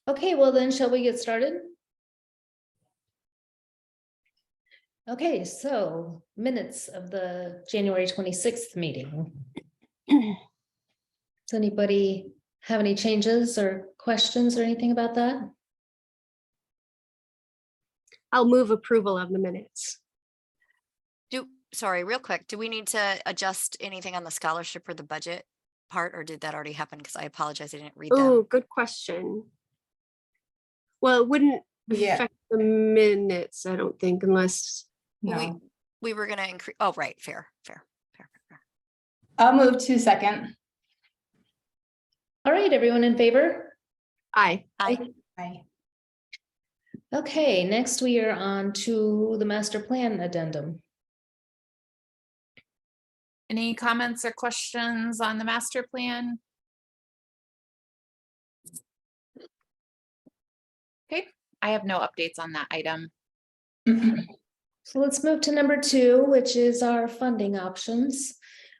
Okay, well then, shall we get started? Okay, so minutes of the January 26th meeting. Does anybody have any changes or questions or anything about that? I'll move approval of the minutes. Sorry, real quick, do we need to adjust anything on the scholarship or the budget part, or did that already happen? Because I apologize, I didn't read Oh, them. good question. Well, it wouldn't affect the minutes, I don't think, unless, No, We were gonna increase, oh, right, fair. I'll move to second. All right, everyone in favor? aye. Aye. Aye. Okay, next we are on to the master plan addendum. Any comments or questions on the master plan? Okay, I have no updates on that item. So let's move to number 2, which is our funding options.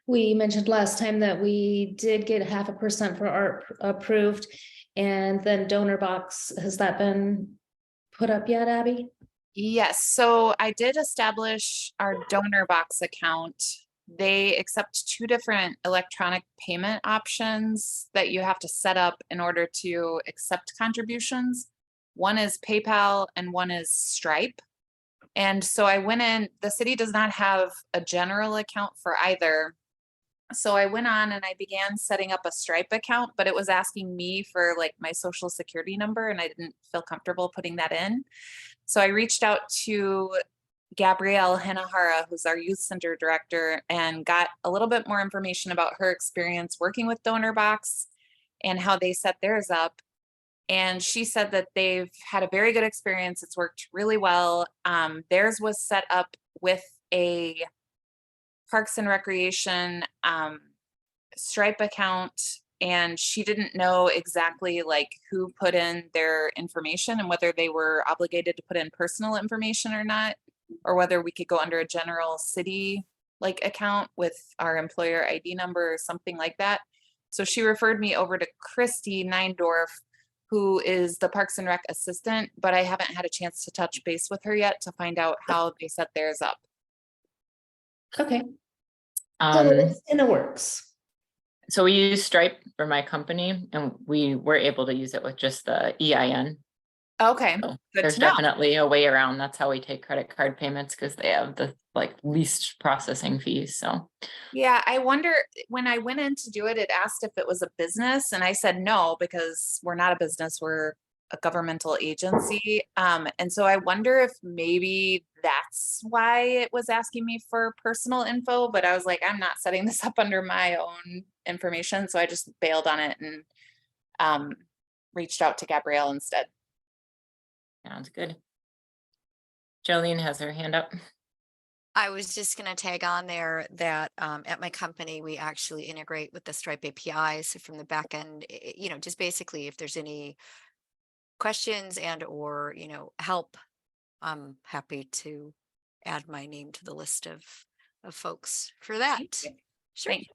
We mentioned last time that we did get 0.5% for art approved, and then donor box, has that been put up yet, Abby? Yes, so I did establish our donor box account. They accept 2 different electronic payment options that you have to set up in order to accept contributions. One is PayPal and one is Stripe. And so I went in, the city does not have a general account for either. So I went on and I began setting up a Stripe account, but it was asking me for like my social security number and I didn't feel comfortable putting that in. So I reached out to Gabrielle Hanahara, who's our youth center director, and got a little bit more information about her experience working with DonorBox and how they set theirs up. And she said that they've had a very good experience. It's worked really well. Theirs was set up with a Parks and Recreation Stripe account, and she didn't know exactly like who put in their information and whether they were obligated to put in personal information or not, or whether we could go under a general city like account with our employer ID number or something like that. So she referred me over to Christy Neindorf, who is the Parks and Rec assistant, but I haven't had a chance to touch base with her yet to find out how they set theirs up. Okay. So it's in the works. So we use Stripe for my company and we were able to use it with just the EIN. Okay, So good there's to know. definitely a way around. That's how we take credit card payments because they have the like least processing fees. So Yeah, I wonder, when I went in to do it, it asked if it was a business and I said no, because we're not a business, we're a governmental agency. And so I wonder if maybe that's why it was asking me for personal info, but I was like, I'm not setting this up under my own information. So I just bailed on it and reached out to Gabrielle instead. sounds good. Jolene has her hand up. I was just gonna tag on there that at my company, we actually integrate with the Stripe API. So from the back end, just basically if there's any questions and or, help, I'm happy to add my name to the list of folks for that. Sure. Thanks.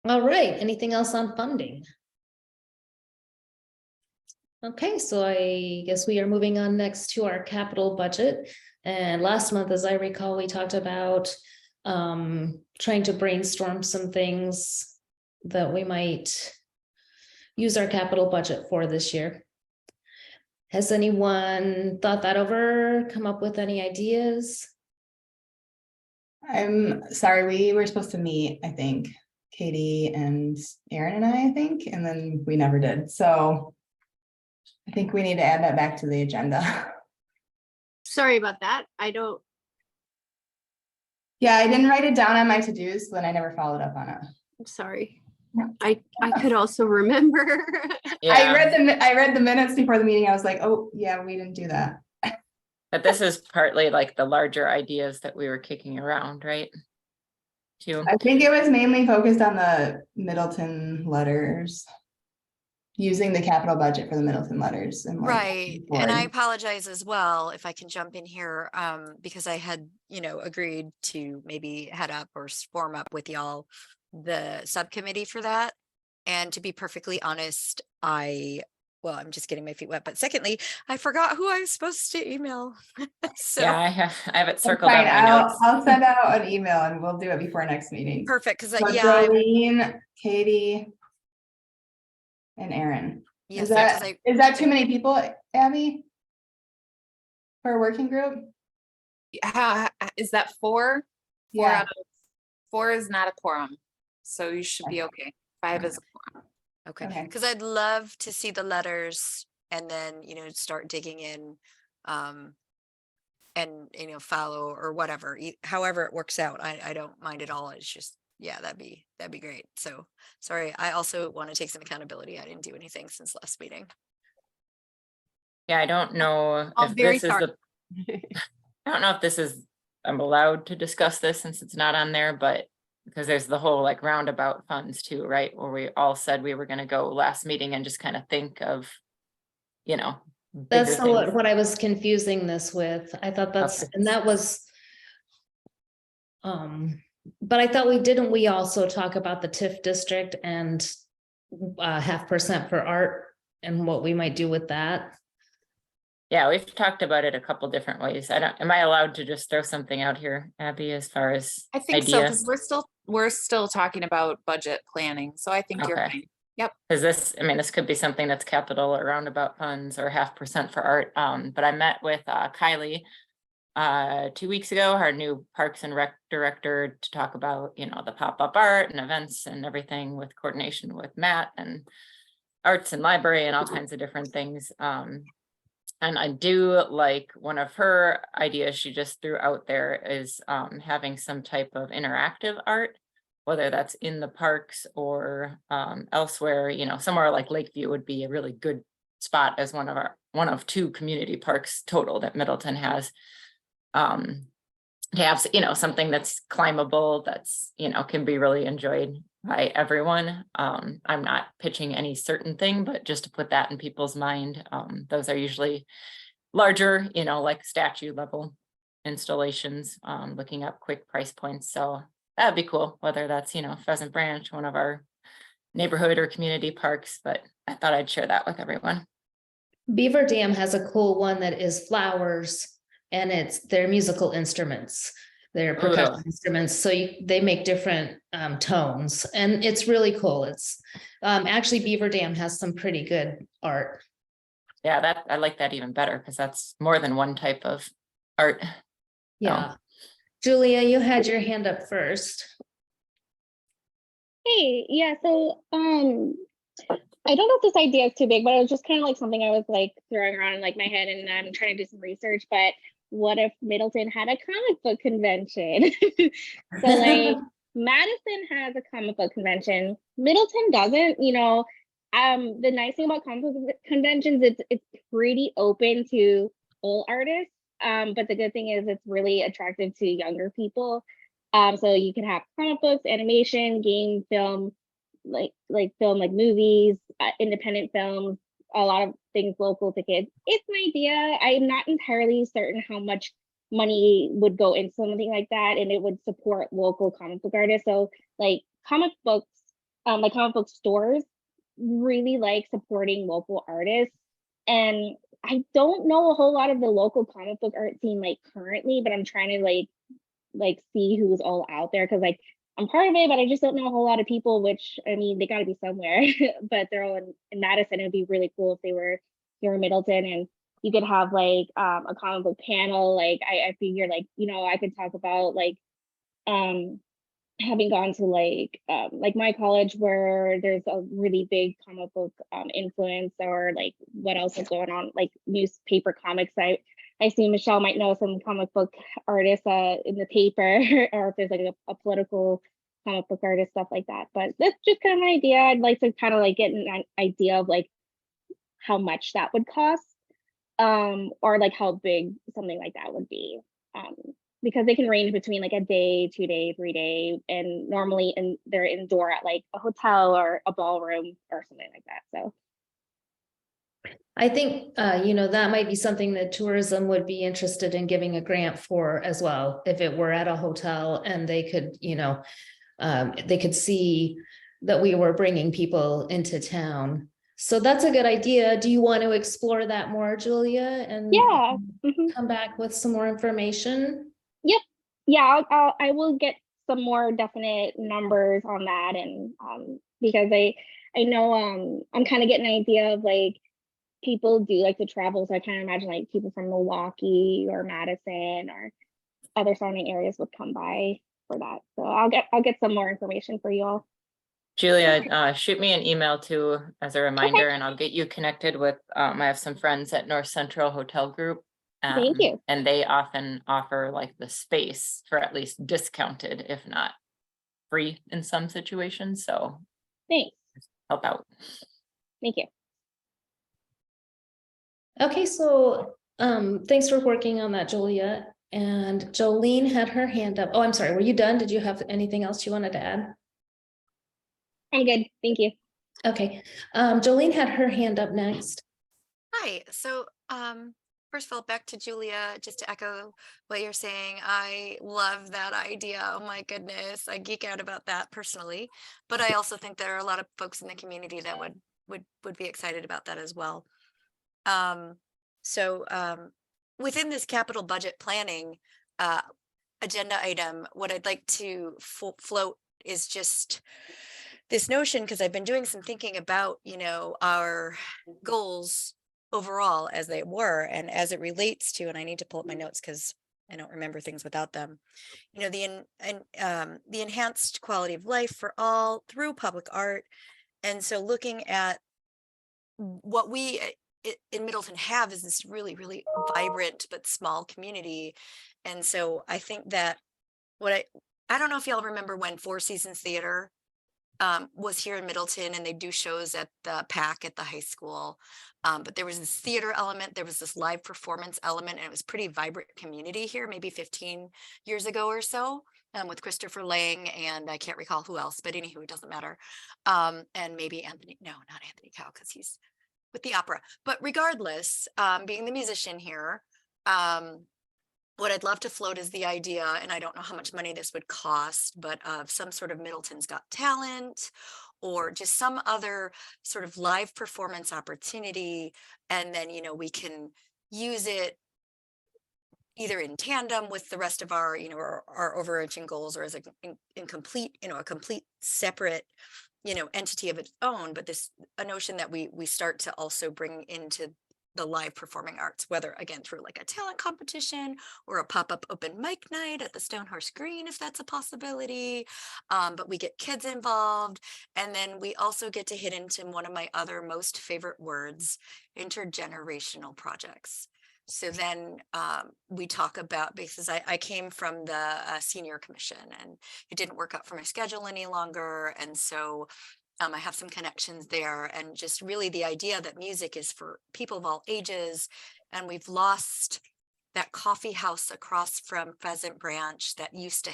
All right, anything else on funding? Okay, so I guess we are moving on next to our capital budget. And last month, as I recall, we talked about trying to brainstorm some things that we might use our capital budget for this year. Has anyone thought that over, come up with any ideas? I'm sorry, we were supposed to meet, I think, Katie and Aaron and I think, and then we never did. So I think we need to add that back to the agenda. Sorry about that. I don't, Yeah, I didn't write it down on my to-dos, so then I never followed up on it. I'm sorry. I could also remember. Yeah, I read the minutes before the meeting. I was like, oh yeah, we didn't do that. but this is partly like the larger ideas that we were kicking around, right? Too. I think it was mainly focused on the Middleton letters. Using the capital budget for the Middleton letters. And like, Right. And I forward. apologize as well if I can jump in here, because I had, agreed to maybe head up or form up with y'all the subcommittee for that. And to be perfectly honest, I'm just getting my feet wet, but secondly, I forgot who I was supposed to email. So Yeah, I have it That's circled on fine. my notes. I'll send out an email and we'll do it before next meeting. perfect, because So yeah, Jolene, Katie, and Aaron. yes, Is yeah, that 'cause is that too many people, Abby? For a working group? Is that 4? Yeah. 4 is not a quorum, so you should be okay. 5 is a quorum. Okay, Okay. because I'd love to see the letters and then, start digging in, and, follow or whatever, however it works out. I don't mind at all. It's just, yeah, that'd be great. So sorry, I also want to take some accountability. I didn't do anything since last meeting. Yeah, I don't know I'm if very this is sorry. I don't know if this is, I'm allowed to discuss this since it's not on there, but because there's the whole like roundabout funds too, right? Where we all said we were gonna go last meeting and just kind of think of, bigger That's things. what I was confusing this with. I thought that's, Okay. and that was. But I thought we also talk about the TIF district and 0.5% for art and what we might do with that. Yeah, we've talked about it a couple different ways. Am I allowed to just throw something out here, Abby, as far as I think so, because ideas? we're still talking about budget planning, so I think you're Okay. fine. Yep. Because this could be something that's capital or roundabout funds or 0.5% for art. But I met with Kylie 2 weeks ago, our new Parks and Rec director, to talk about, the pop-up art and events and everything with coordination with Matt and arts and library and all kinds of different things. And I do like one of her ideas she just threw out there is having some type of interactive art, whether that's in the parks or elsewhere, somewhere like Lakeview would be a really good spot as one of 2 community parks total that Middleton has. To have, something that's climbable, that's, can be really enjoyed by everyone. I'm not pitching any certain thing, but just to put that in people's mind. Those are usually larger, like statue level installations, looking up quick price points. So that'd be cool, whether that's, Pheasant Branch, one of our neighborhood or community parks, but I thought I'd share that with everyone. Beaver Dam has a cool one that is flowers and they're musical instruments. They're percussion instruments. So they make different tones and it's really cool. It's actually Beaver Dam has some pretty good art. Yeah, I like that even better because that's more than one type of art. Yeah. Julia, you had your hand up first. Hey, yeah, so I don't know if this idea is too big, but it was just kind of like something I was like throwing around in like my head and I'm trying to do some research, but what if Middleton had a comic book convention? So like Madison has a comic book convention, Middleton doesn't, the nice thing about comic book conventions, it's pretty open to all artists. But the good thing is it's really attractive to younger people. So you can have comic books, animation, game, film, like film, like movies, independent films, a lot of things local to kids. It's an idea. I'm not entirely certain how much money would go into something like that, and it would support local comic book artists. So like comic books, like comic book stores really like supporting local artists. And I don't know a whole lot of the local comic book art scene like currently, but I'm trying to like see who's all out there, because like I'm part of it, but I just don't know a whole lot of people, which I mean they got to be somewhere. But they're all in Madison. It would be really cool if they were here in Middleton, and you could have like a comic book panel. Like I figure like I could talk about like having gone to like my college where there's a really big comic book influence, or like what else is going on, like newspaper comics. I see Michelle might know some comic book artists in the paper, or if there's like a political comic book artist, stuff like that. But that's just kind of an idea. I'd like to kind of like get an idea of like how much that would cost, or like how big something like that would be. Because they can range between like a day, 2 day, 3 day, and normally they're indoor at like a hotel or a ballroom or something like that. So I think, that might be something that tourism would be interested in giving a grant for as well. If it were at a hotel and they could, they could see that we were bringing people into town. So that's a good idea. Do you want to explore that more, Julia? And Yeah. Mhm. come back with some more information? Yep. Yeah, I will get some more definite numbers on that, and because I know I'm kind of getting an idea of like people do like to travel, so I kind of imagine like people from Milwaukee or Madison or other surrounding areas would come by for that. So I'll get some more information for you all. Julia, shoot me an email too as a reminder, and I'll get you connected with, I have some friends at North Central Hotel Group. Thank you. And they often offer like the space for at least discounted, if not free in some situations, so Thanks. help out. Thank you. Okay, so thanks for working on that, Julia. And Jolene had her hand up. Oh, I'm sorry. Were you done? Did you have anything else you wanted to add? I'm good. Thank you. Okay, Jolene had her hand up next. Hi, so first of all, back to Julia, just to echo what you're saying. I love that idea. Oh my goodness, I geek out about that personally, but I also think there are a lot of folks in the community that would be excited about that as well. Within this capital budget planning agenda item, what I'd like to float is just this notion, because I've been doing some thinking about, our goals overall as they were, and as it relates to, and I need to pull up my notes because I don't remember things without them, the enhanced quality of life for all through public art. And so looking at what we in Middleton have is this really, really vibrant but small community. And so I think that I don't know if y'all remember when Four Seasons Theater was here in Middleton, and they do shows at the PAC at the high school. But there was this theater element, there was this live performance element, and it was pretty vibrant community here, maybe 15 years ago or so, with Christopher Lang, and I can't recall who else, but anywho, it doesn't matter. And maybe Anthony, no, not Anthony Cow, because he's with the opera. But regardless, being the musician here, what I'd love to float is the idea, and I don't know how much money this would cost, but of some sort of Middleton's Got Talent, or just some other sort of live performance opportunity. And then, we can use it either in tandem with the rest of our, our overarching goals, or as a complete separate, entity of its own. But a notion that we start to also bring into the live performing arts, whether again through like a talent competition or a pop-up open mic night at the Stonehorse Green, if that's a possibility. But we get kids involved, and then we also get to hit into one of my other most favorite words, intergenerational projects. So then we talk about, because I came from the senior commission, and it didn't work out for my schedule any longer, and so I have some connections there, and just really the idea that music is for people of all ages. And we've lost that coffee house across from Pheasant Branch that used to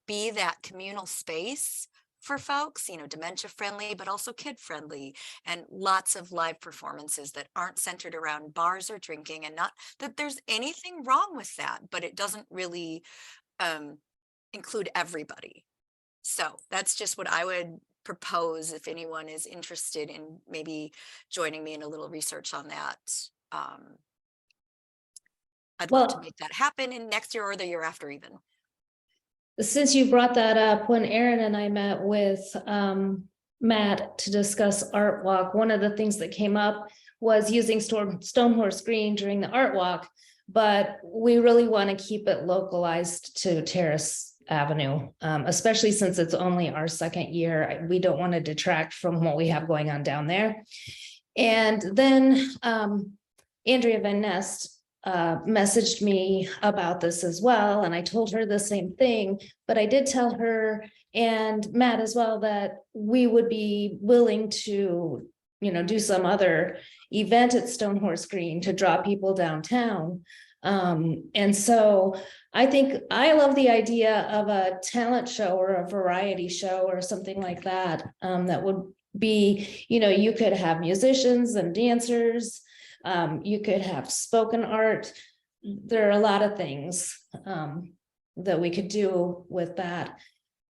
be that communal space for folks, dementia friendly, but also kid friendly, and lots of live performances that aren't centered around bars or drinking. And not that there's anything wrong with that, but it doesn't really include everybody. So that's just what I would propose if anyone is interested in maybe joining me in a little research on that. I'd love to make that happen in next year or the year after even. Since you brought that up, when Aaron and I met with Matt to discuss Art Walk, one of the things that came up was using Stonehorse Green during the Art Walk, but we really want to keep it localized to Terrace Avenue, especially since it's only our second year. We don't want to detract from what we have going on down there. And then Andrea Van Nest messaged me about this as well, and I told her the same thing, but I did tell her and Matt as well that we would be willing to, do some other event at Stonehorse Green to draw people downtown. And so I think I love the idea of a talent show or a variety show or something like that. That would be, you could have musicians and dancers. You could have spoken art. There are a lot of things that we could do with that.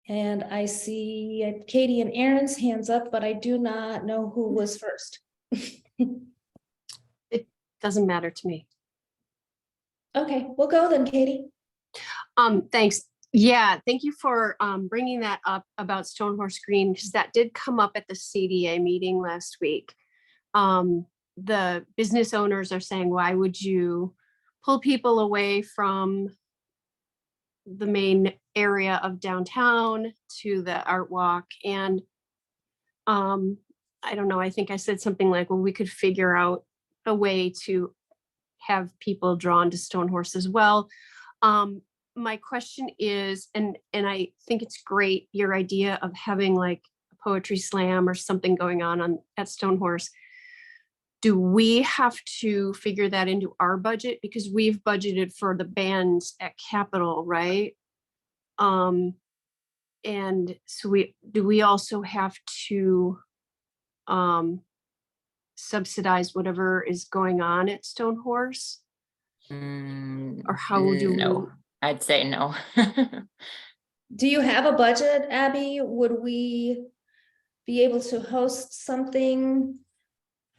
And I see Katie and Aaron's hands up, but I do not know who was first. Doesn't matter to me. Okay, we'll go then, Katie. Thanks. Yeah, thank you for bringing that up about Stonehorse Green, because that did come up at the CDA meeting last week. The business owners are saying, why would you pull people away from the main area of downtown to the art walk? And I don't know, I think I said something like, well, we could figure out a way to have people drawn to Stonehorse as well. My question is, and I think it's great, your idea of having like a poetry slam or something going on at Stonehorse. Do we have to figure that into our budget? Because we've budgeted for the bands at Capitol, right? And so do we also have to subsidize whatever is going on at Stonehorse? Or how do No, I'd say no. Do you have a budget, Abby? Would we be able to host something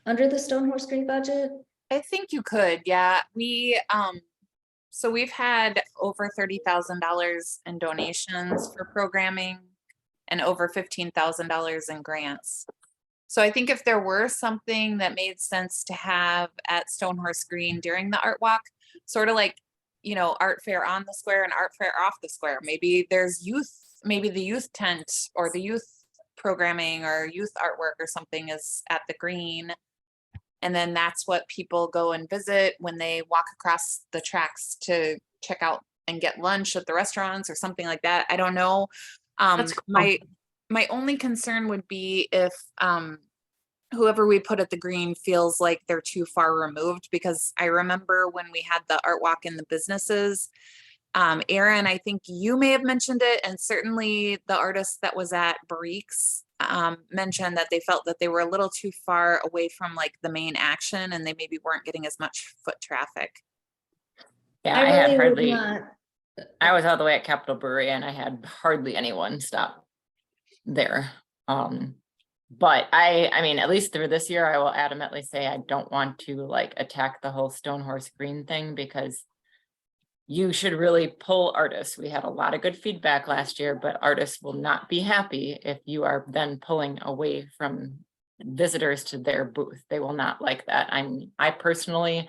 under the Stonehorse Green budget? I think you could, yeah. So we've had over $30,000 in donations for programming and over $15,000 in grants. So I think if there were something that made sense to have at Stonehorse Green during the art walk, sort of like, you know, art fair on the square and art fair off the square. Maybe there's youth, maybe the youth tent or the youth programming or youth artwork or something is at the green. And then that's what people go and visit when they walk across the tracks to check out and get lunch at the restaurants or something like that. I don't know. That's cool. My only concern would be if whoever we put at the green feels like they're too far removed, because I remember when we had the art walk in the businesses, Aaron, I think you may have mentioned it, and certainly the artist that was at Barrique's mentioned that they felt that they were a little too far away from like the main action and they maybe weren't getting as much foot traffic. Yeah, I I had really would hardly, not. I was all the way at Capitol Brewery and I had hardly anyone stop there. But I mean, at least through this year, I will adamantly say I don't want to like attack the whole Stonehorse Green thing, because you should really pull artists. We had a lot of good feedback last year, but artists will not be happy if you are then pulling away from visitors to their booth. They will not like that. I personally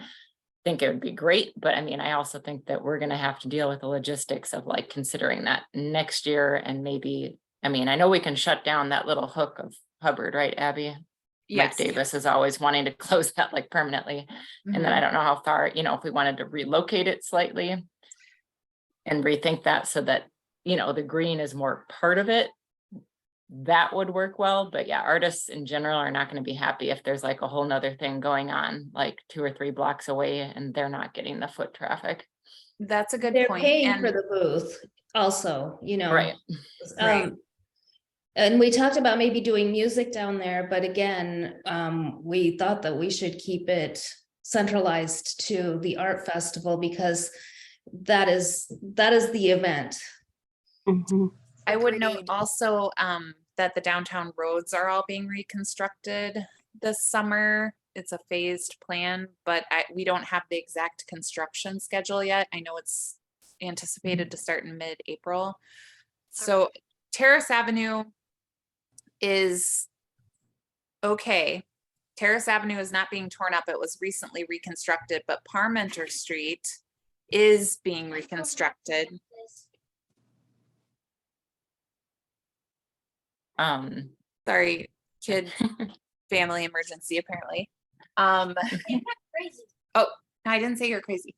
think it would be great, but I mean, I also think that we're going to have to deal with the logistics of like considering that next year. And maybe, I mean, I know we can shut down that little hook of Hubbard, right, Abby? Yes. Mike Davis is always wanting to close that like permanently. And then I don't know how far, you know, if we wanted to relocate it slightly and rethink that so that, you know, the green is more part of it, that would work well. But yeah, artists in general are not going to be happy if there's like a whole nother thing going on like 2 or 3 blocks away and they're not getting the foot traffic. That's a good They're point. paying And for the booth also, you know. Right. Right. And we talked about maybe doing music down there, but again, we thought that we should keep it centralized to the art festival because that is the event. Mhm. I would note Agreed. also that the downtown roads are all being reconstructed this summer. It's a phased plan, but we don't have the exact construction schedule yet. I know it's anticipated to start in mid-April. So Terrace Avenue is okay. Terrace Avenue is not being torn up. It was recently reconstructed, but Parmenter Street is being reconstructed. Sorry, kid family emergency apparently. Oh, I didn't say you're crazy.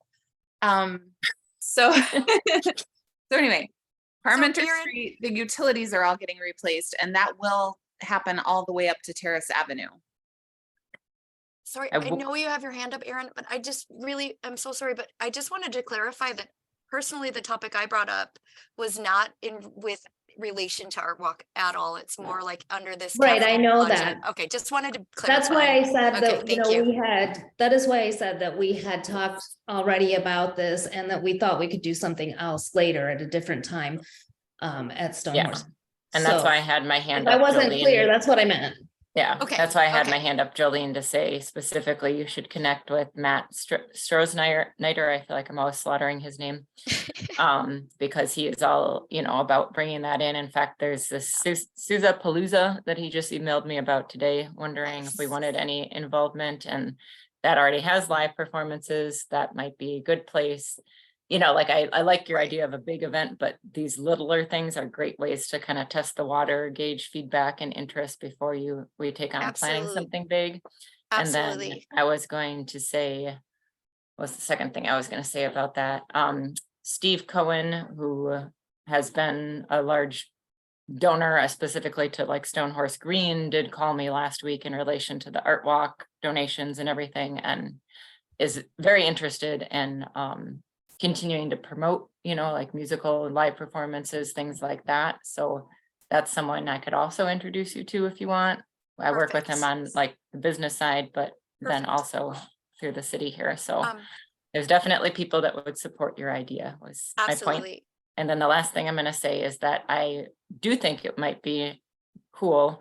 So anyway, Parmenter Erin- Street, the utilities are all getting replaced, and that will happen all the way up to Terrace Avenue. Sorry, I I w- know you have your hand up, Aaron, but I'm so sorry, but I just wanted to clarify that personally, the topic I brought up was not with relation to Art Walk at all. It's more like under this. Right, I capital know budget. that. Okay, just wanted to clarify. That's why I said Okay, that, you thank know, you. that is why I said that we had talked already about this and that we thought we could do something else later at a different time. at Yeah. Stonehorse. And that's So, why I had my hand if I up. wasn't Jolene. clear, that's what I meant. Yeah, Okay, that's why I had my okay. hand up, Jolene, to say specifically, you should connect with Matt Strohsnyder. I feel like I'm always slaughtering his name. Because he is all, about bringing that in. In fact, there's this Sousa Palooza that he just emailed me about today, wondering if we wanted any involvement, and that already has live performances. That might be a good place. I like your Right. idea of a big event, but these littler things are great ways to kind of test the water, gauge feedback and interest before we take on planning Absolutely. something big. And then Absolutely. I was going to say, what's the second thing I was going to say about that? Steve Cohen, who has been a large donor specifically to like Stonehorse Green, did call me last week in relation to the art walk donations and everything, and is very interested in continuing to promote, like musical and live performances, things like that. So that's someone I could also introduce you to if you want. I work with him Perfect. on like the business side, but then Perfect. also through the city here. So there's definitely people that would support your idea, was my point. Absolutely. And then the last thing I'm going to say is that I do think it might be cool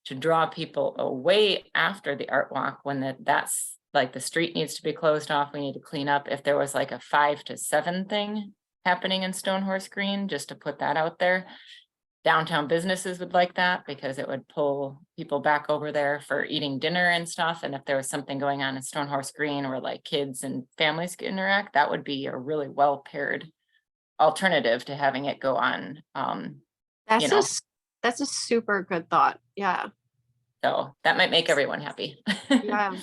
to draw people away after the art walk when that's like the street needs to be closed off. We need to clean up. If there was like a 5 to 7 thing happening in Stonehorse Green, just to put that out there. Downtown businesses would like that because it would pull people back over there for eating dinner and stuff. And if there was something going on in Stonehorse Green where like kids and families could interact, that would be a really well paired alternative to having it go on. That's a super good thought. Yeah. So that might make everyone happy. Yeah.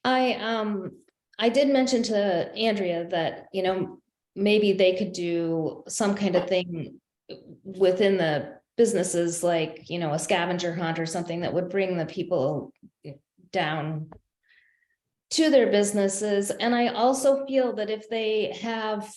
I did mention to Andrea that, maybe they could do some kind of thing within the businesses, like, a scavenger hunt or something that would bring the people down to their businesses. And I also feel that if they have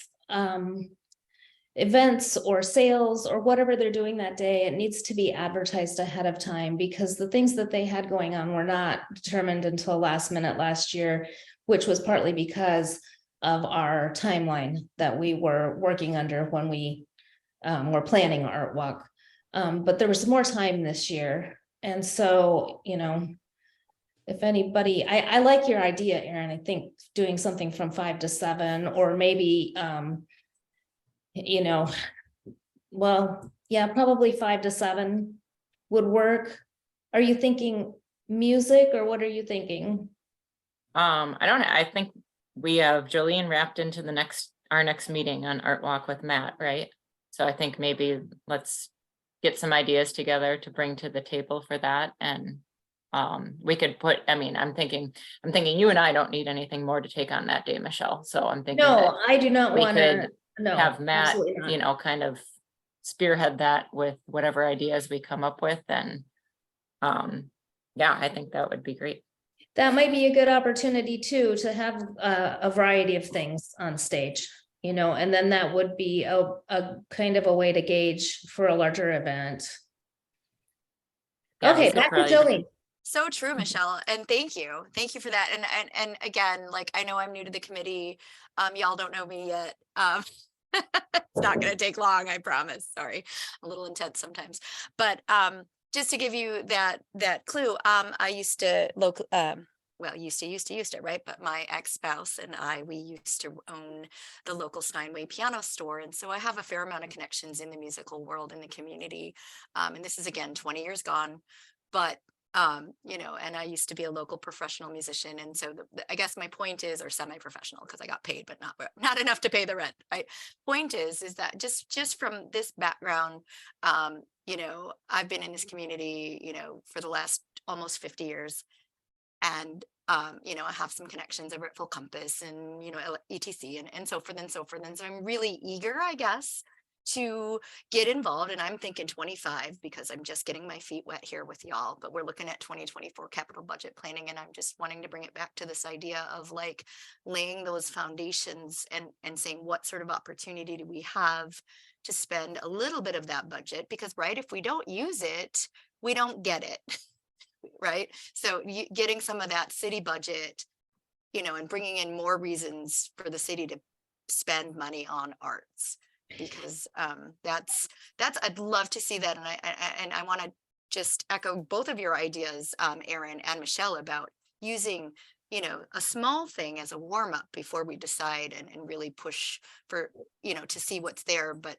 events or sales or whatever they're doing that day, it needs to be advertised ahead of time, because the things that they had going on were not determined until last minute last year, which was partly because of our timeline that we were working under when we were planning Art Walk. But there was more time this year. And so, if anybody, I like your idea, Erin. I think doing something from 5 to 7, or maybe, well, yeah, probably 5 to 7 would work. Are you thinking music, or what are you thinking? I don't know. I think we have Jolene wrapped into our next meeting on Art Walk with Matt, right? So I think maybe let's get some ideas together to bring to the table for that. And we could I'm thinking you and I don't need anything more to take on that day, Michelle. So I'm thinking No, I do not we want to. could No, have Matt, absolutely not. kind of spearhead that with whatever ideas we come up with. And yeah, I think that would be great. That might be a good opportunity too, to have a variety of things on stage, and then that would be a kind of a way to gauge for a larger event. Yeah, Okay, we could back to probably- Jolene. So true, Michelle. And thank you. Thank you for that. And again, like, I know I'm new to the committee. Y'all don't know me yet. It's not going to take long, I promise. Sorry, I'm a little intense sometimes. But just to give you that clue, I used to used to, right? But my ex-spouse and we used to own the local Steinway piano store. And so I have a fair amount of connections in the musical world, in the community. And this is, again, 20 years gone, but and I used to be a local professional musician. And so I guess my point is, or semi-professional, because I got paid, but not enough to pay the rent, right? Point is that just from this background, I've been in this community, for the last almost 50 years. And, I have some connections over at Full Compass and, ETC and so forth and so forth. And so I'm really eager, I guess, to get involved. And I'm thinking 25, because I'm just getting my feet wet here with y'all, but we're looking at 2024 capital budget planning. And I'm just wanting to bring it back to this idea of like laying those foundations and saying, what sort of opportunity do we have to spend a little bit of that budget? Because, right, if we don't use it, we don't get it. Right. So getting some of that city budget, and bringing in more reasons for the city to spend money on arts, because that's I'd love to see that, and I want to just echo both of your ideas, Erin and Michelle, about using, you know, a small thing as a warm up before we decide and really push for, you know, to see what's there. But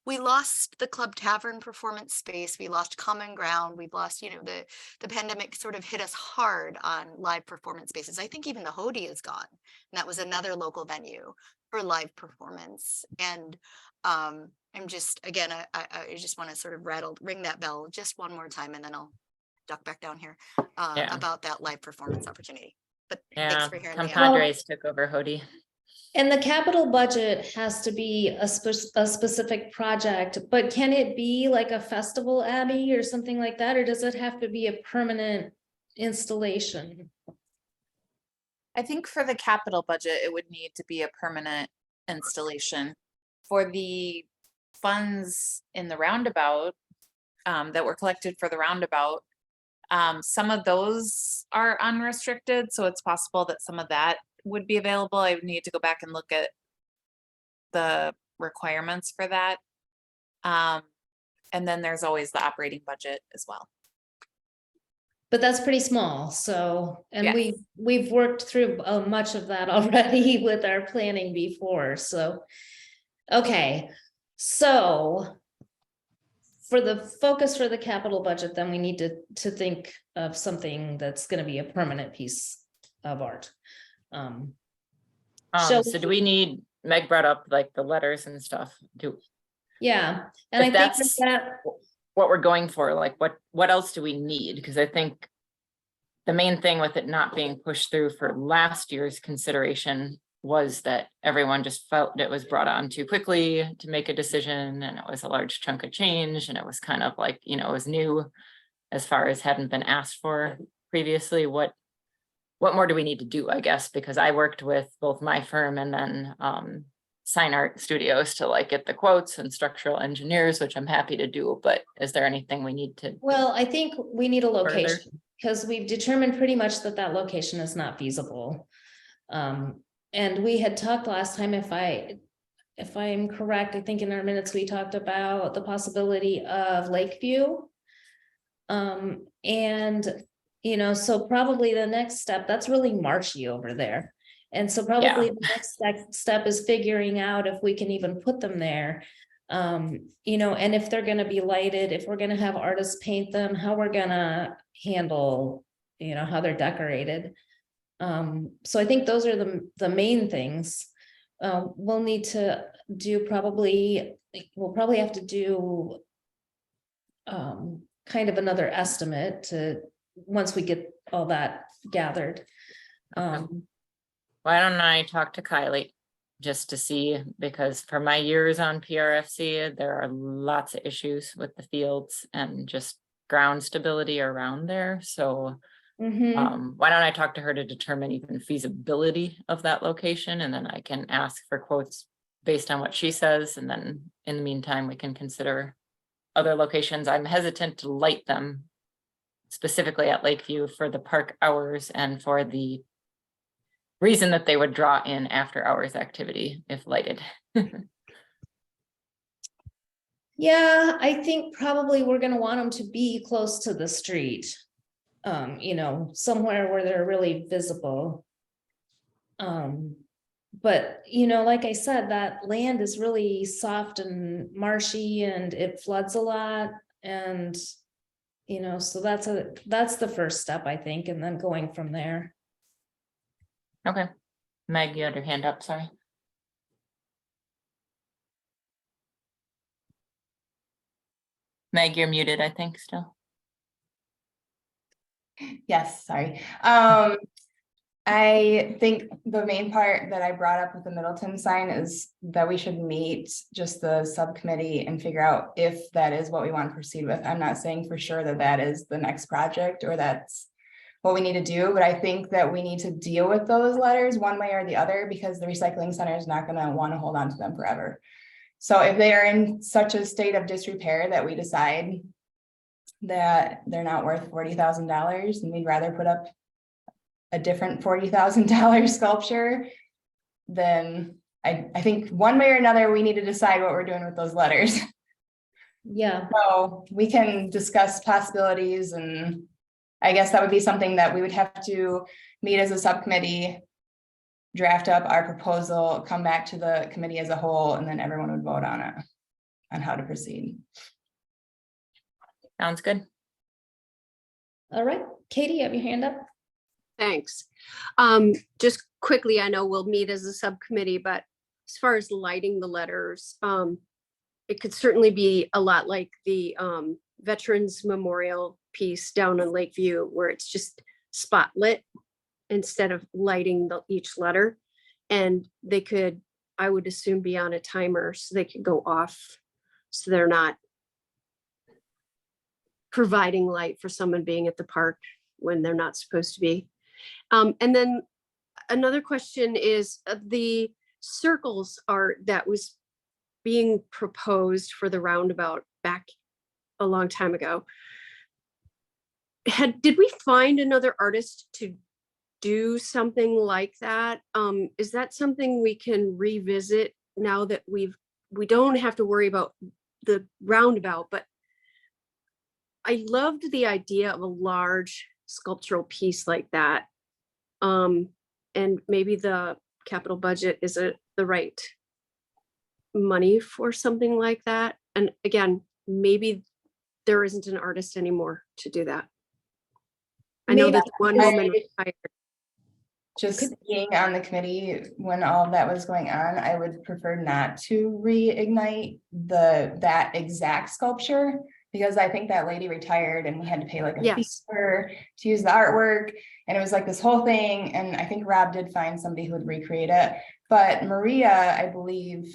we lost the Club Tavern performance space. We lost Common Ground. We've lost, you know, the pandemic sort of hit us hard on live performance spaces. I think even the Hody is gone. And that was another local venue for live performance. And I'm just, again, I just want to sort of ring that bell just one more time, and then I'll duck back down here about that live performance opportunity. But thanks Yeah, for hearing me out. compadres took over Hody. And the capital budget has to be a specific project, but can it be like a festival, Abby, or something like that? Or does it have to be a permanent installation? I think for the capital budget, it would need to be a permanent installation. For the funds in the roundabout that were collected for the roundabout, some of those are unrestricted, so it's possible that some of that would be available. I would need to go back and look at the requirements for that. And then there's always the operating budget as well. But that's pretty small, so, and Yes. we've worked through much of that already with our planning before, so. Okay, so for the focus for the capital budget, then we need to think of something that's gonna be a permanent piece of art. So do we need, Meg brought up like the letters and stuff. Yeah, and I If think that's that, what we're going for, like what else do we need? Because I think the main thing with it not being pushed through for last year's consideration was that everyone just felt it was brought on too quickly to make a decision, and it was a large chunk of change, and it was kind of like, you know, it was new as far as hadn't been asked for previously. What more do we need to do, I guess, because I worked with both my firm and then Sign Art Studios to like get the quotes and structural engineers, which I'm happy to do, but is there anything we need to? well, I think we need a Further? location, because we've determined pretty much that location is not feasible. And we had talked last time, if I'm correct, I think in our minutes, we talked about the possibility of Lakeview. And, you know, so probably the next step, that's really marshy over there. And so probably the next step is figuring out if we can even put them there. You know, and if they're gonna be lighted, if we're gonna have artists paint them, how we're gonna handle, you know, how they're decorated. So I think those are the main things. We'll need to do we'll probably have to do kind of another estimate to, once we get all that gathered. Why don't I talk to Kylie just to see, because for my years on PRFC, there are lots of issues with the fields and just ground stability around there. So why don't I talk to her to determine even feasibility of that location, and then I can ask for quotes based on what she says, and then in the meantime we can consider other locations. I'm hesitant to light them specifically at Lakeview for the park hours and for the reason that they would draw in after hours activity if lighted. Yeah, I think probably we're gonna want them to be close to the street. You know, somewhere where they're really visible. But you know, like I said, that land is really soft and marshy and it floods a lot, and you know, so that's the first step, I think, and then going from there. Okay, Meg, you had your hand up, sorry. Meg, you're muted, I think, still. Yes, sorry. I think the main part that I brought up with the Middleton sign is that we should meet just the subcommittee and figure out if that is what we want to proceed with. I'm not saying for sure that that is the next project or that's what we need to do, but I think that we need to deal with those letters one way or the other, because the recycling center is not going to want to hold on to them forever. So if they are in such a state of disrepair that we decide that they're not worth $40,000 and we'd rather put up a different $40,000 sculpture, then I think one way or another, we need to decide what we're doing with those letters. Yeah, So we can discuss possibilities, and I guess that would be something that we would have to meet as a subcommittee, draft up our proposal, come back to the committee as a whole, and then everyone would vote on it, on how to proceed. Sounds good. all right. Katie, you have your hand up? Thanks. Just quickly, I know we'll meet as a subcommittee, but as far as lighting the letters, it could certainly be a lot like the Veterans Memorial piece down in Lakeview, where it's just spot lit instead of lighting each letter. And they could, I would assume, be on a timer so they could go off, so they're not providing light for someone being at the park when they're not supposed to be. And then another question is the circles art that was being proposed for the roundabout back a long time ago. Did we find another artist to do something like that? Is that something we can revisit now that we don't have to worry about the roundabout? But I loved the idea of a large sculptural piece like that. And maybe the capital budget isn't the right money for something like that. And again, maybe there isn't an artist anymore to do that. I know that one woman retired. Just being on the committee when all of that was going on, I would prefer not to reignite that exact sculpture, because I think that lady retired and we had to pay like a fee for her to use the artwork. And it was like this whole thing. And I think Rob did find somebody who would recreate it. But Maria, I believe,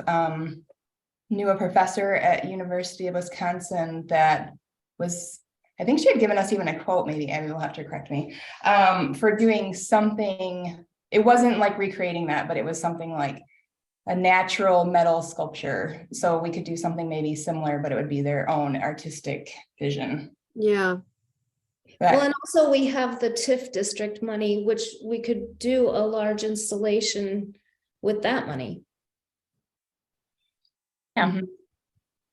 knew a professor at University of Wisconsin that was, I think she had given us even a quote, maybe Abby will have to correct me, for doing something. It wasn't like recreating that, but it was something like a natural metal sculpture. So we could do something maybe similar, but it would be their own artistic vision. Yeah. But, Well, and also we have the TIF district money, which we could do a large installation with that money. Yeah.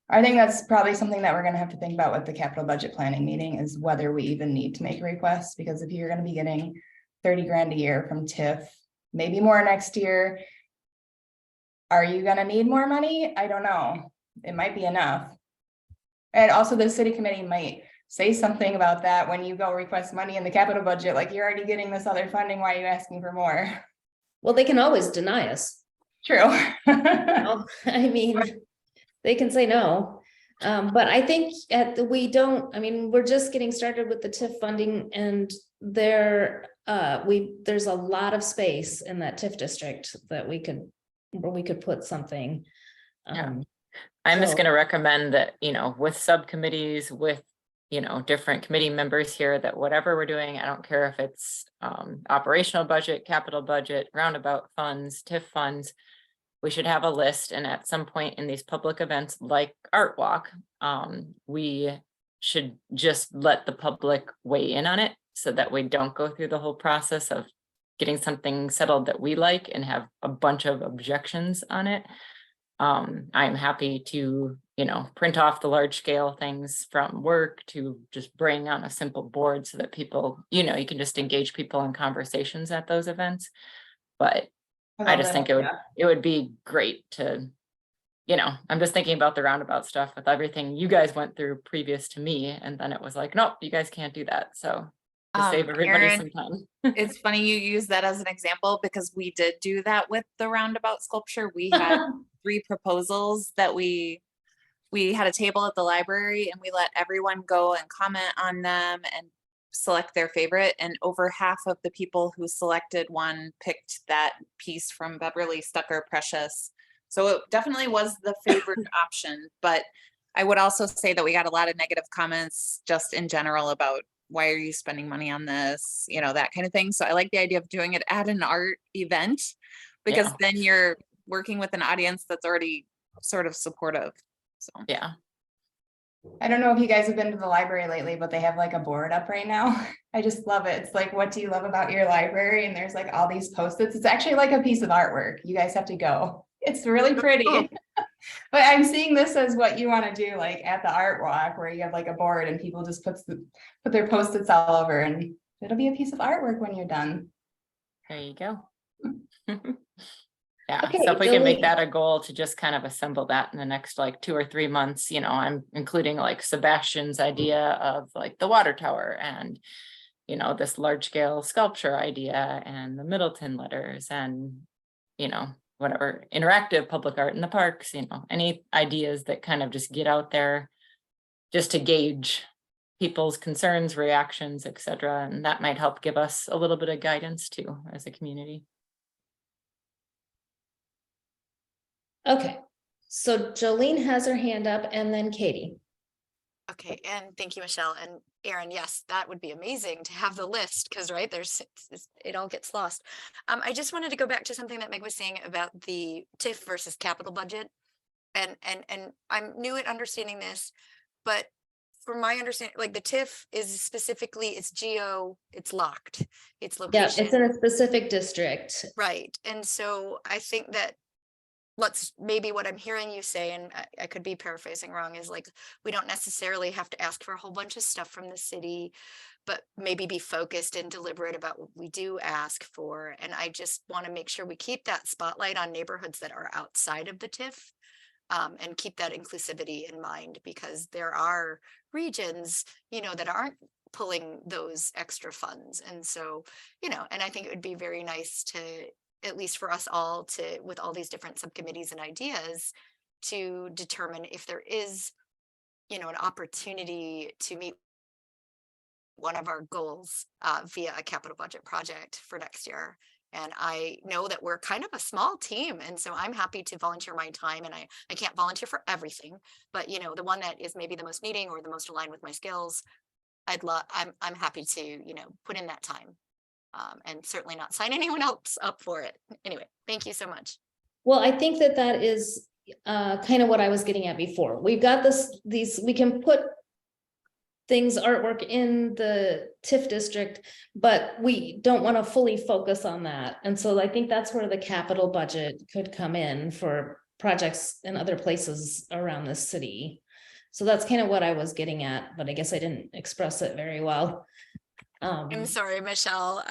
I think that's probably something that we're going to have to think about with the capital budget planning meeting, is whether we even need to make a request, because if you're going to be getting 30 grand a year from TIF, maybe more next year, are you going to need more money? I don't know. It might be enough. And also the city committee might say something about that when you go request money in the capital budget, like, you're already getting this other funding, why are you asking for more? Well, they can always deny us. True. I mean, they can say no. But I think we're just getting started with the TIF funding, and there's a lot of space in that TIF district that we could put something. I'm just going to recommend that, with subcommittees, with, different committee members here, that whatever we're doing, I don't care if it's operational budget, capital budget, roundabout funds, TIF funds, we should have a list. And at some point in these public events like Art Walk, we should just let the public weigh in on it, so that we don't go through the whole process of getting something settled that we like and have a bunch of objections on it. I'm happy to, print off the large scale things from work to just bring on a simple board, so that people, you can just engage people in conversations at those events. But I just think it would be great to, I'm just thinking about the roundabout stuff with everything you guys went through previous to me. And then it was like, nope, you guys can't do that. So to save everybody Erin, some time. It's funny you use that as an example, because we did do that with the roundabout sculpture. We had 3 proposals that we had a table at the library, and we let everyone go and comment on them and select their favorite. And over half of the people who selected one picked that piece from Beverly Stucker Precious. So it definitely was the favorite option. But I would also say that we got a lot of negative comments just in general about, why are you spending money on this? That kind of thing. So I like the idea of doing it at an art event, because then you're working with an audience that's already sort of supportive. So yeah. I don't know if you guys have been to the library lately, but they have like a board up right now. I just love it. It's like, what do you love about your library? And there's like all these post-its. It's actually like a piece of artwork. You guys have to go. It's really pretty. Oh. But I'm seeing this as what you want to do, like at the art walk, where you have like a board and people just put their Post-its all over, and it'll be a piece of artwork when you're done. There you go. Yeah, Okay, so if we can make Jolene. that a goal to just kind of assemble that in the next like 2 or 3 months, you know, I'm including like Sebastian's idea of like the water tower and, you know, this large scale sculpture idea and the Middleton letters and, you know, whatever interactive public art in the parks, you know, any ideas that kind of just get out there just to gauge people's concerns, reactions, etc. And that might help give us a little bit of guidance too as a community. Okay, so Jolene has her hand up and then Katie. Okay, and thank you, Michelle. And Aaron, yes, that would be amazing to have the list, because right, it all gets lost. I just wanted to go back to something that Meg was saying about the TIF versus capital budget. And I'm new at understanding this, but from my understanding, like the TIF is specifically, it's geo, it's locked, it's Yeah, location. it's in a specific district. Right. And so I think that maybe what I'm hearing you say, and I could be paraphrasing wrong, is like, we don't necessarily have to ask for a whole bunch of stuff from the city, but maybe be focused and deliberate about what we do ask for. And I just want to make sure we keep that spotlight on neighborhoods that are outside of the TIF. And keep that inclusivity in mind, because there are regions, you know, that aren't pulling those extra funds. And so, you know, and I think it would be very nice to, at least for us all, to, with all these different subcommittees and ideas, to determine if there is, you know, an opportunity to meet one of our goals via a capital budget project for next year. And I know that we're kind of a small team, and so I'm happy to volunteer my time, and I can't volunteer for everything, but you know, the one that is maybe the most needing or the most aligned with my skills, I'm happy to, you know, put in that time. And certainly not sign anyone else up for it. Anyway, thank you so much. Well, I think that is kind of what I was getting at before. We've got we can put things, artwork in the TIF district, but we don't want to fully focus on that. And so I think that's where the capital budget could come in for projects in other places around the city. So that's kind of what I was getting at, but I guess I didn't express it very well. I'm sorry, Michelle.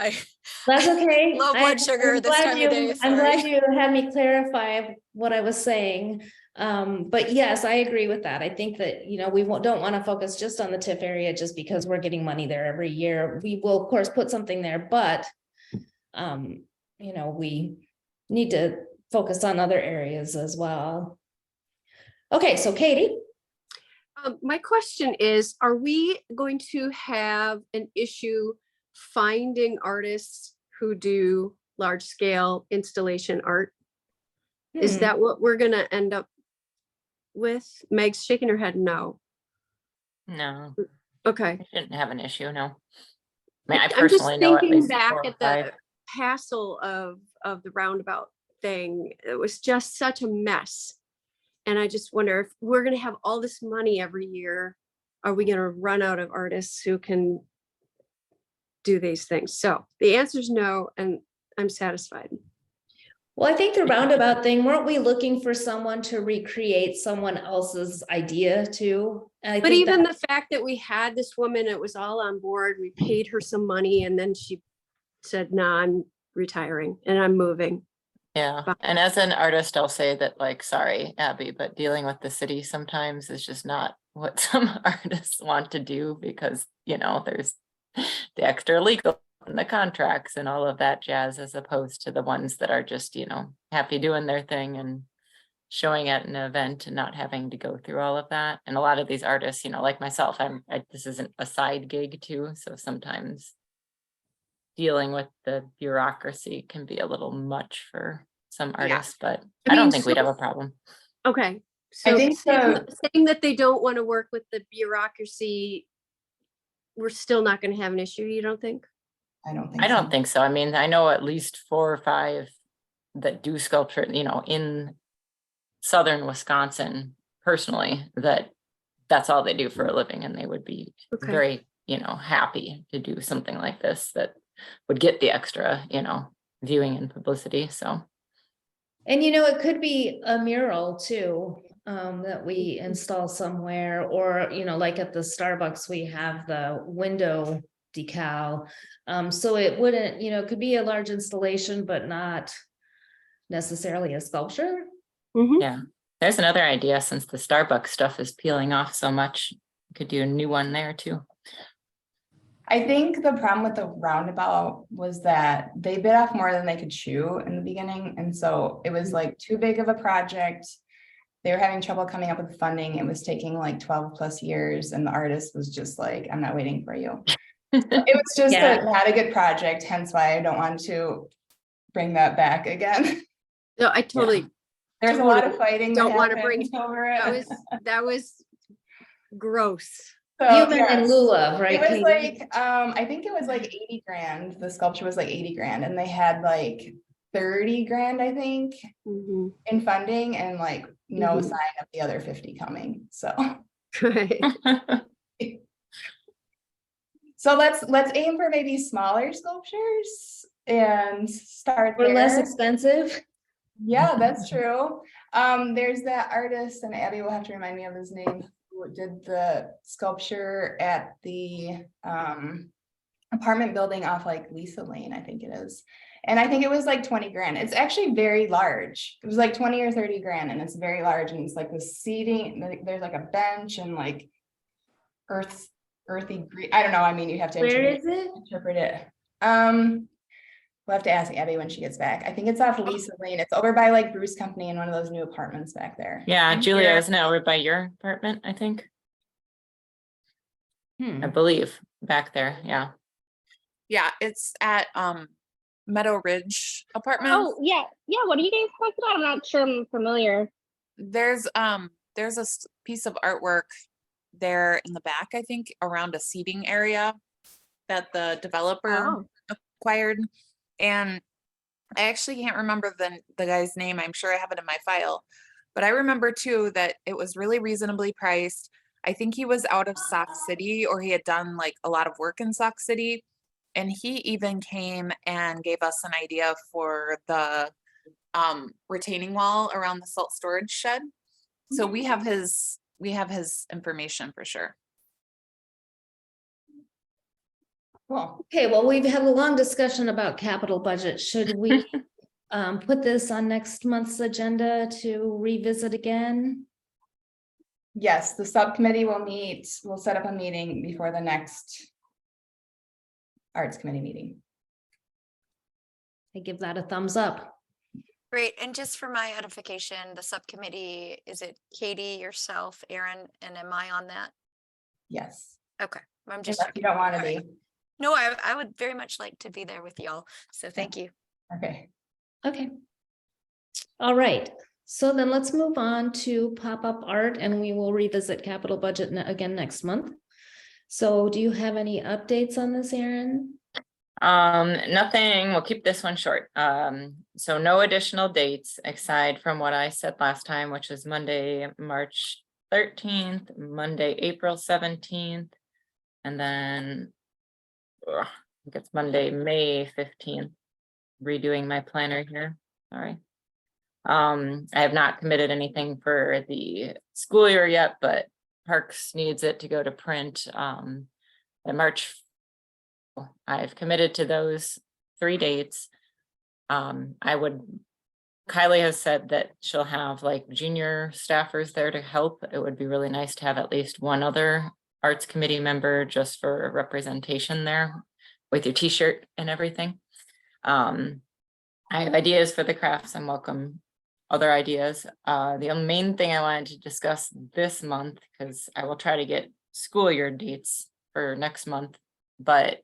That's okay. Low blood sugar this time of day. I'm glad you had me clarify what I was saying. But yes, I agree with that. I think that, you know, we don't want to focus just on the TIF area just because we're getting money there every year. We will of course put something there, but you know, we need to focus on other areas as well. Okay, so Katie. My question is, are we going to have an issue finding artists who do large scale installation art? Is that what we're going to end up with? Meg's shaking her head no. No. Okay. I shouldn't have an issue, no. I mean, I I'm just personally know at thinking least back 4 or at 5. the hassle of the roundabout thing. It was just such a mess. And I just wonder if we're going to have all this money every year, are we going to run out of artists who can do these things? So the answer is no, and I'm satisfied. Well, I think the roundabout thing, weren't we looking for someone to recreate someone else's idea too? But even the fact that we had this woman, it was all on board, we paid her some money, and then she said, nah, I'm retiring and I'm moving. Yeah, and as an artist, I'll say that, like, sorry, Abby, but dealing with the city sometimes is just not what some artists want to do, because, you know, there's the extra legal and the contracts and all of that jazz, as opposed to the ones that are just, you know, happy doing their thing and showing at an event and not having to go through all of that. And a lot of these artists, you know, like myself, this isn't a side gig too, so sometimes dealing with the bureaucracy can be a little much for some artists, but I don't think we'd have a problem. Okay. So I think saying that they don't want to work with the bureaucracy, we're still not going to have an issue, you don't think? I don't think I don't so. think so. I mean, I know at least 4 or 5 that do sculpture, you know, in southern Wisconsin personally, that's all they do for a living, and they would be very, you know, happy to do something like this that would get the extra, you know, viewing and publicity. So And it could be a mural too, that we install somewhere, or, like at the Starbucks, we have the window decal. So it wouldn't, it could be a large installation, but not necessarily a sculpture. Mhm. Yeah, there's another idea, since the Starbucks stuff is peeling off so much, we could do a new one there too. I think the problem with the roundabout was that they bit off more than they could chew in the beginning, and so it was like too big of a project. They were having trouble coming up with funding. It was taking like 12+ years, and the artist was just like, I'm not waiting for you. It was just Yeah. not a good project, hence why I don't want to bring that back again. No, I totally, There's a lot of fighting that don't want to bring happened over it. that was gross. So, You meant in yes. lieu of, right? It was Katie? like, I think it was like 80 grand. The sculpture was like 80 grand, and they had like 30 grand, I think, Mhm. in funding, and like no Mhm. sign of the other 50 coming. So Right. let's aim for maybe smaller sculptures and start Or less there. expensive. Yeah, that's true. There's that artist, and Abby will have to remind me of his name, who did the sculpture at the apartment building off like Lisa Lane, I think it is. And I think it was like 20 grand. It's actually very large. It was like 20 or 30 grand, and it's very large, and it's like the seating, there's like a bench and like earthy green. I don't know. I mean, you have to Where is it? interpret it. We'll have to ask Abby when she gets back. I think it's off Lisa Lane. It's over by like Bruce Company in one of those new apartments back there. Yeah, I'm Julia, here. isn't it over by your apartment, I think? Hmm. I believe, back there, yeah. Yeah, it's at Meadow Ridge Apartments. Oh, yeah. Yeah. What are you guys talking about? I'm not sure I'm familiar. There's a piece of artwork there in the back, I think, around a seating area that the developer Oh. acquired. And I actually can't remember the guy's name. I'm sure I have it in my file, but I remember too that it was really reasonably priced. I think he was out of Sauk City, or he had done like a lot of work in Sauk City. And he even came and gave us an idea for the retaining wall around the salt storage shed. So we have his information for sure. Cool. Okay, well, we've had a long discussion about capital budget. Should we put this on next month's agenda to revisit again? Yes, the subcommittee will meet. We'll set up a meeting before the next Arts Committee meeting. I give that a thumbs up. Great. And just for my edification, the subcommittee, is it Katie, yourself, Aaron, and am I on that? Yes. Okay. I'm just Unless you checking. don't want to All right. be. No, I would very much like to be there with y'all. So thank you. Okay. Okay. All right, so then let's move on to pop-up art, and we will revisit capital budget again next month. So do you have any updates on this, Aaron? Nothing, we'll keep this one short. So no additional dates aside from what I said last time, which is Monday, March 13th, Monday, April 17th, and then I think it's Monday, May 15th. Redoing my planner here, sorry. I have not committed anything for the school year yet, but Parks needs it to go to print in March. I've committed to those 3 dates. Kylie has said that she'll have like junior staffers there to help. It would be really nice to have at least one other arts committee member just for representation there with your t-shirt and everything. I have ideas for the crafts. I'm welcome other ideas. The main thing I wanted to discuss this month, because I will try to get school year dates for next month, but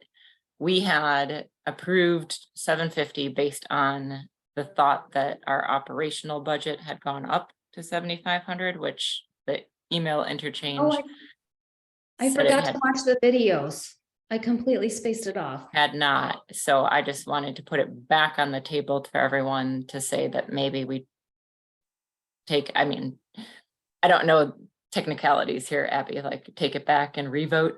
we had approved $750 based on the thought that our operational budget had gone up to $7,500, which the email interchange. Oh, I said it forgot had to watch the videos. I completely spaced it off. had not. So I just wanted to put it back on the table for everyone to say that maybe we take, I mean, I don't know technicalities here, Abby, like take it back and revote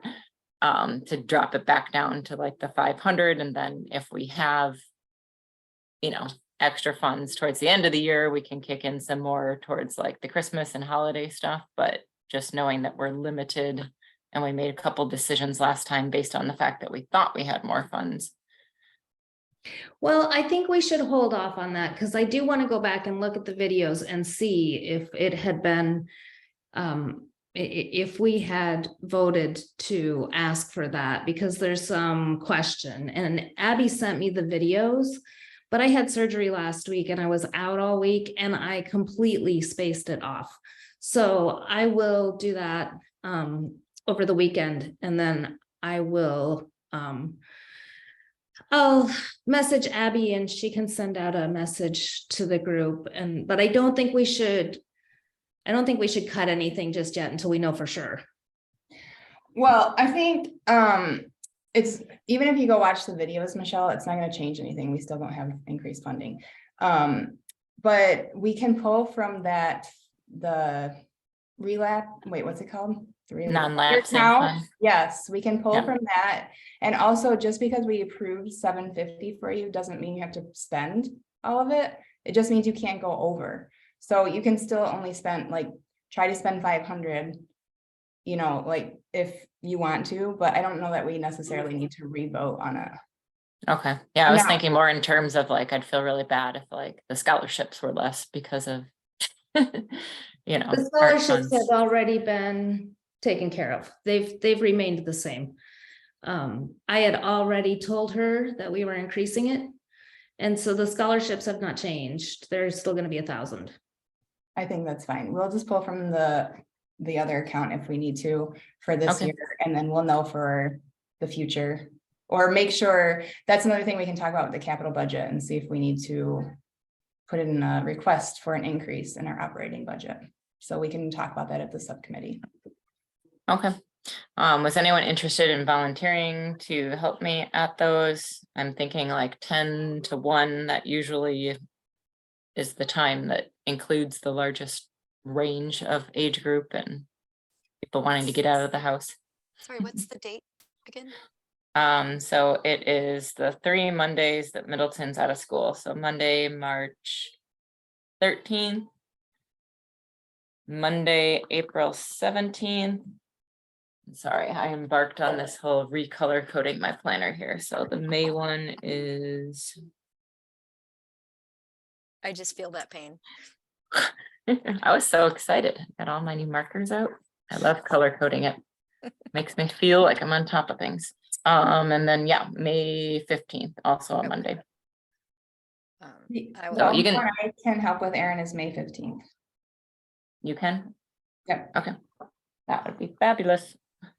to drop it back down to like the 500. And then if we have, extra funds towards the end of the year, we can kick in some more towards like the Christmas and holiday stuff, but just knowing that we're limited and we made a couple decisions last time based on the fact that we thought we had more funds. Well, I think we should hold off on that because I do want to go back and look at the videos and see if it had been, if we had voted to ask for that, because there's some question. And Abby sent me the videos, but I had surgery last week and I was out all week and I completely spaced it off. So I will do that over the weekend, and then I will I'll message Abby and she can send out a message to the group. But I don't think we should cut anything just yet until we know for sure. Well, I think it's, even if you go watch the videos, Michelle, it's not going to change anything. We still don't have increased funding. But we can pull from that, the relapse, wait, what's it called? Non-lapsing Now, fund. yes, we can pull Yeah. from that. And also, just because we approved 750 for you doesn't mean you have to spend all of it. It just means you can't go over. So you can still only spend, like, try to spend 500, you know, like if you want to, but I don't know that we necessarily need to re-vote on it. Okay. Yeah, I was No. thinking more in terms of like, I'd feel really bad if like the scholarships were less because of, you know, The art scholarships funds. have already been taken care of. They've remained the same. I had already told her that we were increasing it. And so the scholarships have not changed. They're still going to be 1,000. I think that's fine. We'll just pull from the other account if we need to for this Okay. year, and then we'll know for the future. Or make sure, that's another thing we can talk about with the capital budget and see if we need to put in a request for an increase in our operating budget. So we can talk about that at the subcommittee. Okay. Was anyone interested in volunteering to help me at those? I'm thinking like 10 to 1, that usually is the time that includes the largest range of age group and people wanting to get out of the house. Sorry, what's the date again? So it is the 3 Mondays that Middleton's out of school. So Monday, March 13th, Monday, April 17th. Sorry, I embarked on this whole recolor coding my planner here. So the May one is, I just feel that pain. I was so excited. Got all my new markers out. I love color coding it. Makes me feel like I'm on top of things. And then yeah, May 15th, also a Okay. Monday. I The will, So only you can- one I can help with, Erin, is May 15th. You can? Yep. Okay, that would be fabulous.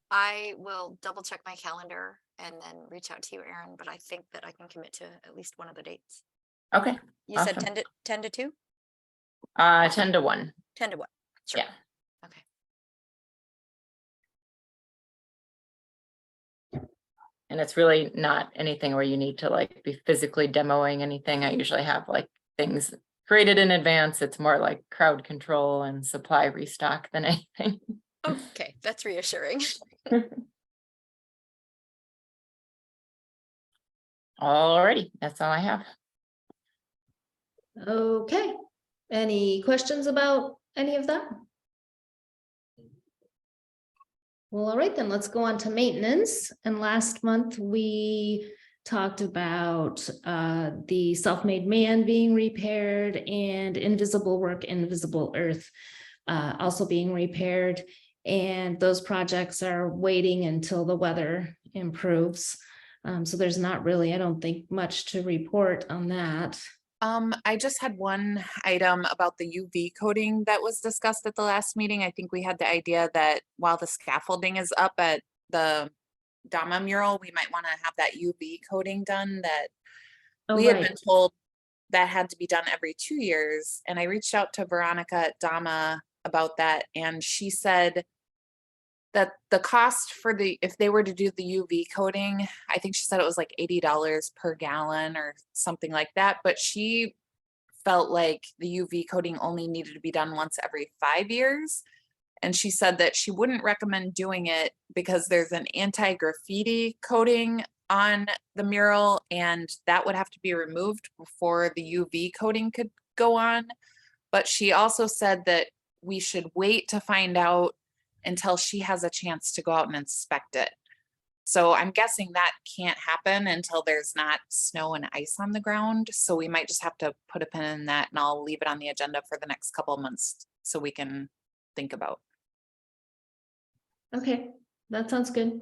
I will double check my calendar and then reach out to you, Erin, but I think that I can commit to at least one of the dates. Okay, You said Awesome. 10 to 2? 10 to 1. 10 to 1. Sure. Yeah. Okay. And it's really not anything where you need to like be physically demoing anything. I usually have like things created in advance. It's more like crowd control and supply restock than anything. Okay, that's reassuring. Alrighty, that's all I have. Okay. Any questions about any of that? Well, all right, then let's go on to maintenance. And last month we talked about the self-made man being repaired and invisible work, invisible earth also being repaired. And those projects are waiting until the weather improves. So there's not really, I don't think, much to report on that. I just had one item about the UV coating that was discussed at the last meeting. I think we had the idea that while the scaffolding is up at the Dama mural, we might want to have that UV coating done that Oh, we had right. been told that had to be done every 2 years. And I reached out to Veronica at Dama about that, and she said that the cost for if they were to do the UV coating, I think she said it was like $80 per gallon or something like that. But she felt like the UV coating only needed to be done once every 5 years. And she said that she wouldn't recommend doing it because there's an anti-graffiti coating on the mural, and that would have to be removed before the UV coating could go on. But she also said that we should wait to find out until she has a chance to go out and inspect it. So I'm guessing that can't happen until there's not snow and ice on the ground. So we might just have to put a pin in that, and I'll leave it on the agenda for the next couple of months so we can think about. Okay, that sounds good.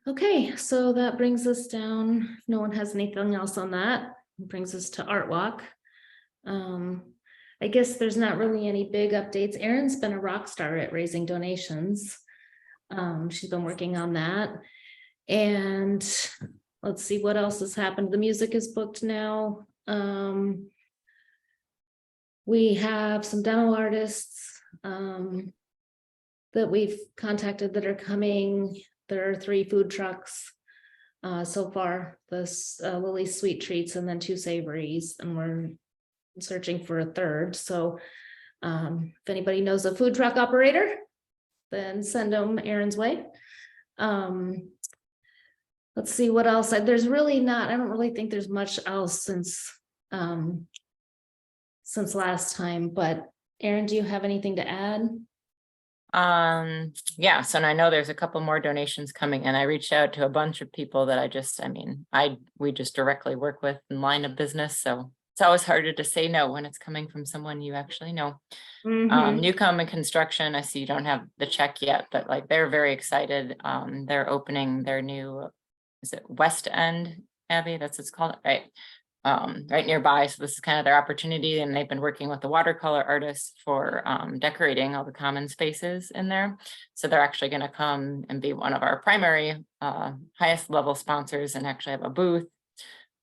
Okay, so that brings us down. If no one has anything else on that, it brings us to Art Walk. I guess there's not really any big updates. Erin's been a rock star at raising donations. She's been working on that. And let's see what else has happened. The music is booked now. We have some demo artists that we've contacted that are coming. There are 3 food trucks so far. This Lily's Sweet Treats and then 2 savories, and we're searching for a 3rd. So if anybody knows a food truck operator, then send them Erin's way. Let's see what else. There's really not, I don't really think there's much else since last time, but Erin, do you have anything to add? Yeah, so and I know there's a couple more donations coming, and I reached out to a bunch of people that we just directly work with in line of business, so it's always harder to say no when it's coming from someone you actually know. Newcomb and Construction, I see you don't have the check yet, but like they're very excited. They're opening their new, is it West End, Abby? That's what it's called, right? Right nearby. So this is kind of their opportunity, and they've been working with the watercolor artists for decorating all the common spaces in there. So they're actually going to come and be one of our primary highest level sponsors and actually have a booth,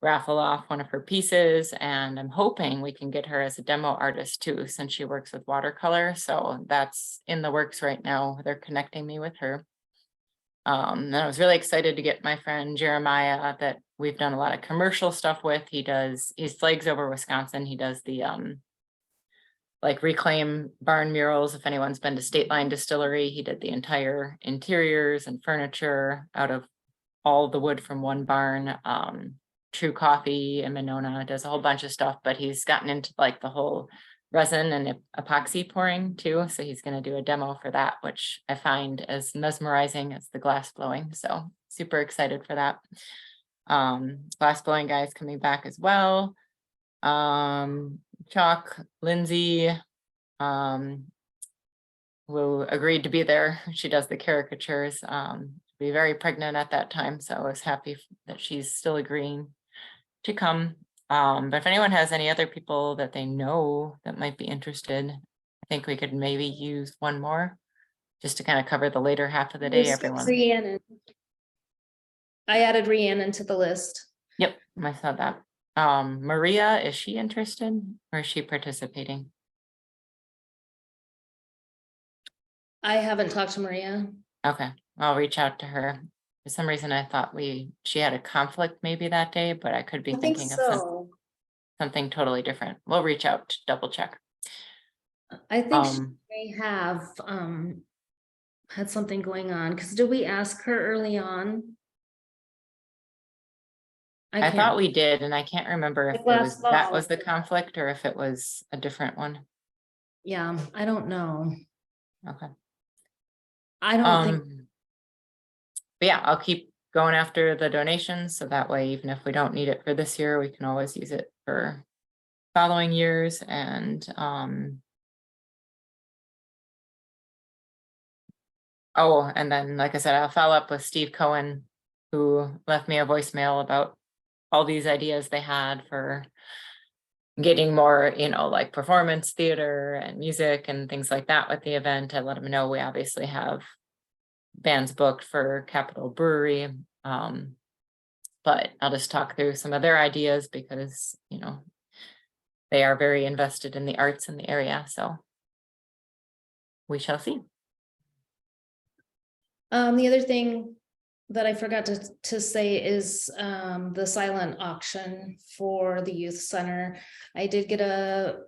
raffle off one of her pieces, and I'm hoping we can get her as a demo artist too, since she works with watercolor. So that's in the works right now. They're connecting me with her. And I was really excited to get my friend Jeremiah that we've done a lot of commercial stuff with. He's flags over Wisconsin. He does the like reclaim barn murals. If anyone's been to State Line Distillery, he did the entire interiors and furniture out of all the wood from one barn. True Coffee and Monona does a whole bunch of stuff, but he's gotten into like the whole resin and epoxy pouring too. So he's going to do a demo for that, which I find as mesmerizing as the glass blowing. So super excited for that. Glass blowing guys coming back as well. Chalk, Lindsay, who agreed to be there. She does the caricatures. Be very pregnant at that time, so I was happy that she's still agreeing to come. But if anyone has any other people that they know that might be interested, I think we could maybe use one more just to kind of cover the later half of the day. Everyone. Rhiannon. I added Rhiannon to the list. Yep, I saw that. Maria, is she interested or is she participating? I haven't talked to Maria. Okay, I'll reach out to her. For some reason, I thought she had a conflict maybe that day, but I could be thinking of something totally different. We'll reach out to double check. I think she may have had something going on, because did we ask her early on? I thought we did, and I can't remember if that was the conflict or if it was a different one. Yeah, I don't know. Okay. I don't think. But yeah, I'll keep going after the donations, so that way, even if we don't need it for this year, we can always use it for following years. And oh, and then like I said, I'll follow up with Steve Cohen, who left me a voicemail about all these ideas they had for getting more, like performance theater and music and things like that with the event. I let him know we obviously have bands booked for Capitol Brewery, but I'll just talk through some of their ideas because they are very invested in the arts in the area, so we shall see. The other thing that I forgot to say is the silent auction for the youth center. I did get a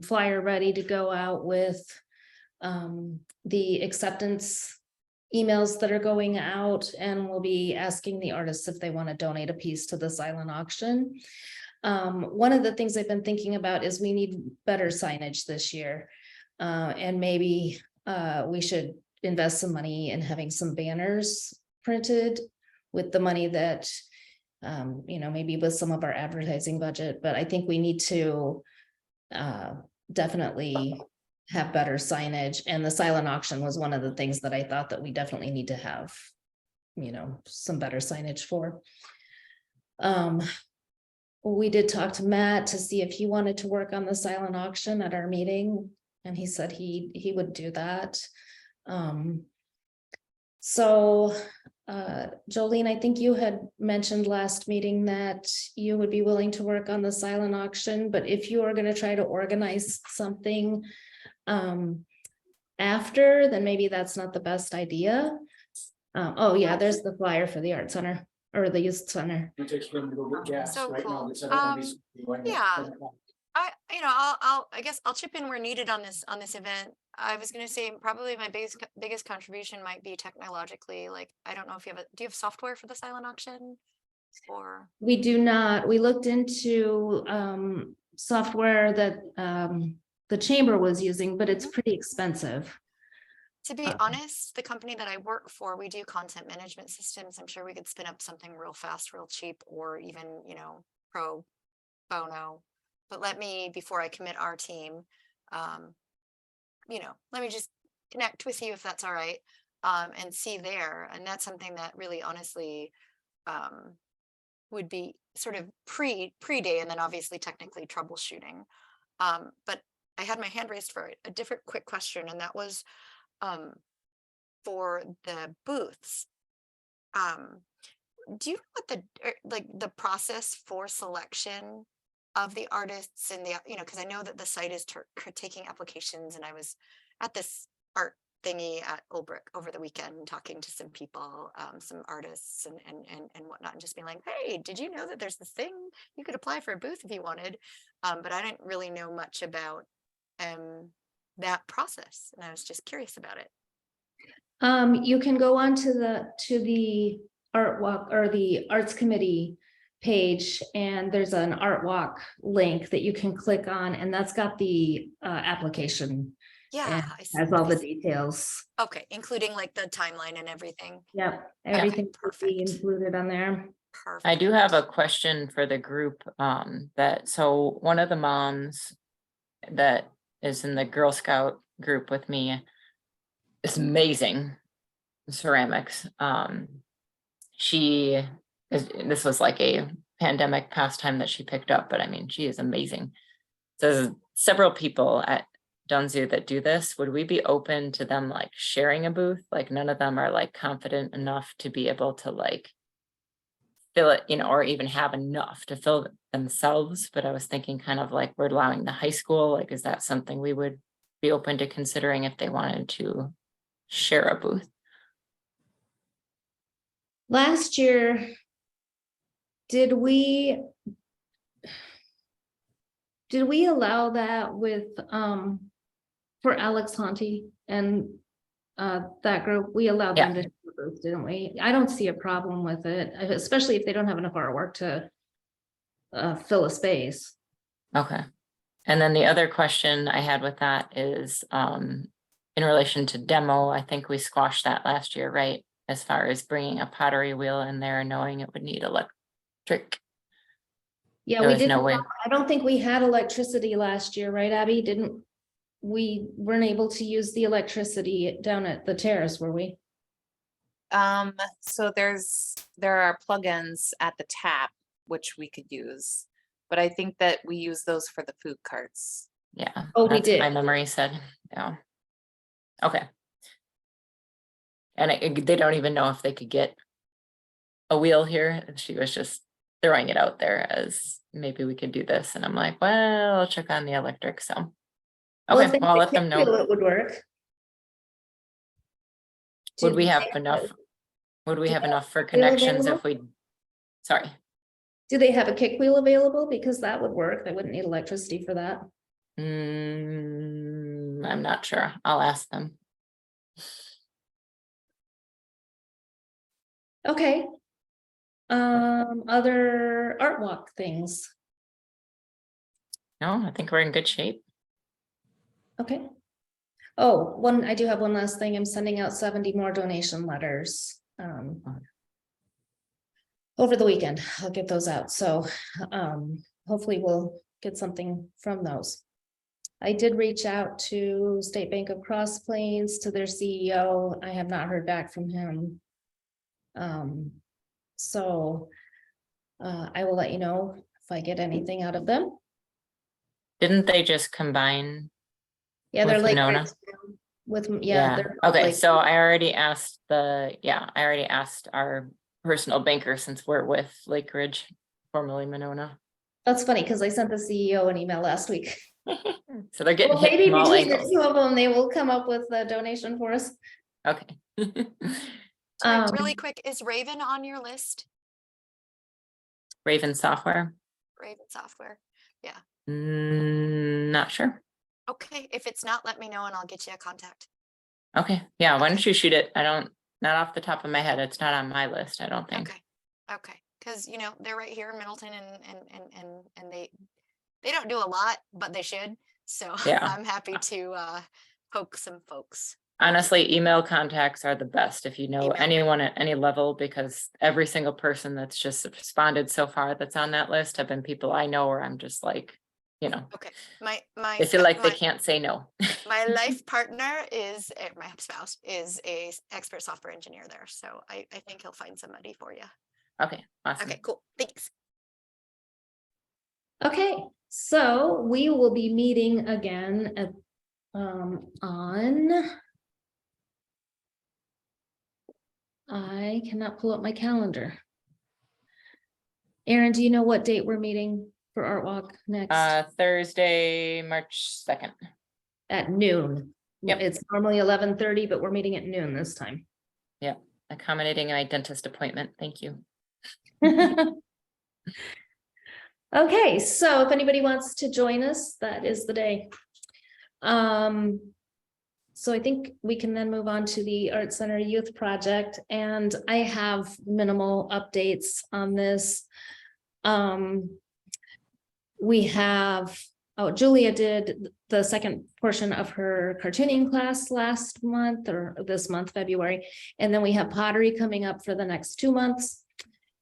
flyer ready to go out with the acceptance emails that are going out, and we'll be asking the artists if they want to donate a piece to the silent auction. One of the things I've been thinking about is we need better signage this year. And maybe we should invest some money in having some banners printed with the money that, maybe with some of our advertising budget, but I think we need to definitely have better signage, and the silent auction was one of the things that I thought that we definitely need to have, some better signage for. We did talk to Matt to see if he wanted to work on the silent auction at our meeting, and he said he would do that. Jolene, I think you had mentioned last meeting that you would be willing to work on the silent auction, but if you are going to try to organize something after, then maybe that's not the best idea. Oh yeah, there's the flyer for the art center or the youth center. So cool. Yeah. I guess I'll chip in where needed on this event. I was gonna say probably my biggest contribution might be technologically. Like, I don't know if do you have software for the silent auction? Or We do not. We looked into software that the chamber was using, but it's pretty expensive. to be honest, the company that I work for, we do content management systems. I'm sure we could spin up something real fast, real cheap, or even, pro bono. But let me, before I commit our team, let me just connect with you if that's all right, and see there. And that's something that really honestly would be sort of pre-day, and then obviously technically troubleshooting. But I had my hand raised for a different quick question, and that was for the booths. Do you know what the process for selection of the artists and because I know that the site is taking applications, and I was at this art thingy at Ulbrich over the weekend talking to some people, some artists and whatnot, and just being like, hey, did you know that there's this thing you could apply for a booth if you wanted? But I didn't really know much about that process, and I was just curious about it. You can go on to the art walk or the arts committee page, and there's an art walk link that you can click on, and that's got the application. Yeah, has all the details. Okay, including like the timeline and everything. Yep, everything will be perfect. included on there. Perfect. I do have a question for the group, so one of the moms that is in the Girl Scout group with me is amazing ceramics. This was like a pandemic pastime that she picked up, but I mean, she is amazing. So there's several people at Dunzu that do this. Would we be open to them like sharing a booth? Like, none of them are like confident enough to be able to like fill it, or even have enough to fill it themselves. But I was thinking kind of like we're allowing the high school, like, is that something we would be open to considering if they wanted to share a booth? Last year, did we allow that with for Alex Honti and that group? We allowed them to share booths, didn't we? I don't see a problem with it, especially if they don't have enough artwork to fill a space. Okay. And then the other question I had with that is in relation to demo. I think we squashed that last year, right? As far as bringing a pottery wheel in there and knowing it would need electric. Yeah, There we was didn't. no way. I don't think we had electricity last year, right, Abby? We weren't able to use the electricity down at the terrace, were we? So there are plugins at the tap which we could use, but I think that we use those for the food carts. Yeah. Oh, we that's what did. my memory said. Yeah. Okay. And they don't even know if they could get a wheel here. She was just throwing it out there as maybe we could do this. And I'm like, well, I'll check on the electric. So, okay, well, I'll let them know. It would work. Would we have enough? Would we have enough for connections if we, sorry. Do they have a kick wheel available? Because that would work. They wouldn't need electricity for that. I'm not sure. I'll ask them. Okay. Other art walk things. No, I think we're in good shape. Okay. I do have one last thing. I'm sending out 70 more donation letters. Over the weekend, I'll get those out. So, hopefully we'll get something from those. I did reach out to State Bank of Cross Plains, to their CEO. I have not heard back from him. So I will let you know if I get anything out of them. Didn't they just combine? Yeah, they're With like Monona? right with, yeah. They're Okay, like- so I already asked our personal banker, since we're with Lake Ridge, formerly Monona. That's funny because I sent the CEO an email last week. So they're getting Well, hit maybe from all between the angles. two of them, they will come up with a donation for us. Okay. Sorry, really Um, quick, is Raven on your list? Raven Software? Raven software? Not sure. Okay, if it's not, let me know and I'll get you a contact. Okay, yeah, why don't Okay. you shoot it? Not off the top of my head, it's not on my list, I don't think. Okay, okay, because you know, they're right here in Middleton and they don't do a lot, but they should. So Yeah. I'm happy to poke some folks. Honestly, email contacts are the best if you know Email. anyone at any level, because every single person that's just responded so far that's on that list have been people I know, where I'm just like, Okay, my they feel like they can't say no. my life partner is my spouse is a expert software engineer there, so I think he'll find somebody for you. Okay, awesome. Okay, cool, thanks. Okay, so we will be meeting again at, on. I cannot pull up my calendar. Aaron, do you know what date we're meeting for Art Walk next? Thursday, March 2nd. At noon. Yep. It's normally 11:30, but we're meeting at noon this time. Yep, accommodating my dentist appointment. Thank you. Okay, so if anybody wants to join us, that is the day. So I think we can then move on to the Art Center Youth Project, and I have minimal updates on this. We have, Julia did the second portion of her cartooning class last month, or this month, February, and then we have pottery coming up for the next 2 months.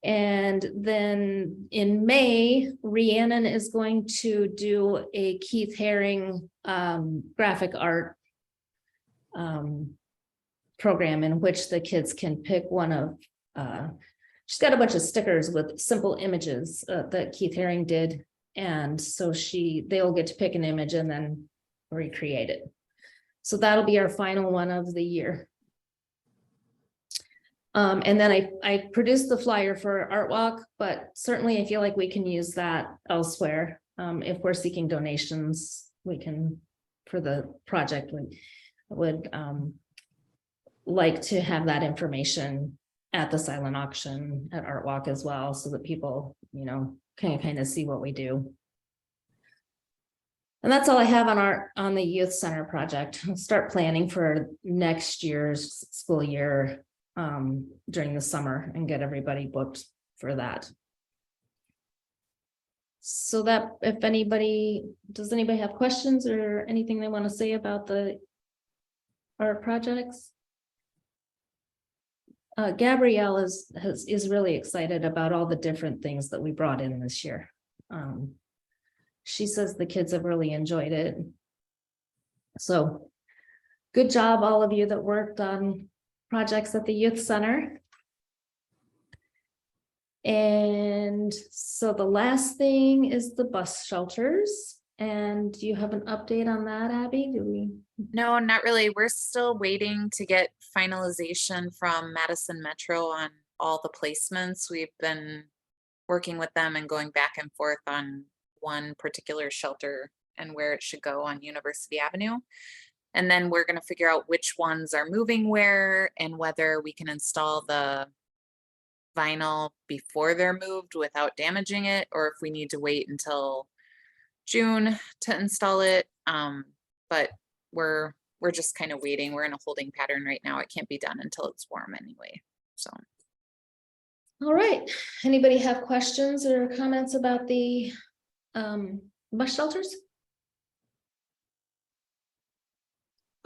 And then in May, Rhiannon is going to do a Keith Haring graphic art program, in which the kids can pick one of, she's got a bunch of stickers with simple images that Keith Haring did. And so they'll get to pick an image and then recreate it. So that'll be our final one of the year. And then I produced the flyer for Art Walk, but certainly I feel like we can use that elsewhere. If we're seeking donations, we can, for the project, would like to have that information at the silent auction at Art Walk as well, so that people, can kind of see what we do. And that's all I have on the youth center project. I'll start planning for next year's school year during the summer and get everybody booked for that. So that does anybody have questions or anything they want to say about the art projects? Gabrielle is really excited about all the different things that we brought in this year. She says the kids have really enjoyed it. So good job, all of you that worked on projects at the youth center. And so the last thing is the bus shelters. And do you have an update on that, Abby? No, not really. We're still waiting to get finalization from Madison Metro on all the placements. We've been working with them and going back and forth on one particular shelter and where it should go on University Avenue. And then we're going to figure out which ones are moving where and whether we can install the vinyl before they're moved without damaging it, or if we need to wait until June to install it. But we're just kind of waiting. We're in a holding pattern right now. It can't be done until it's warm anyway. So All right, anybody have questions or comments about the bus shelters?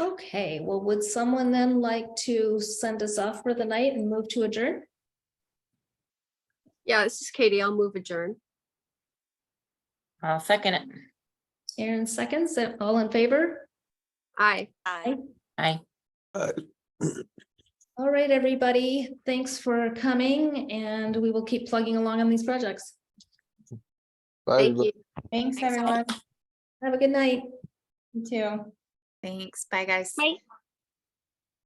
Okay, well, would someone then like to send us off for the night and move to adjourn? Yeah, this is Katie. I'll move adjourn. I'll second it. Aaron seconds, all in favor? Aye. Aye. Aye. All right, everybody, thanks for coming, and we will keep plugging along on these projects. Bye, Thank everybody. you. Thanks, Thanks, everyone. Have a good night. You too. Thanks. Bye, guys. Bye.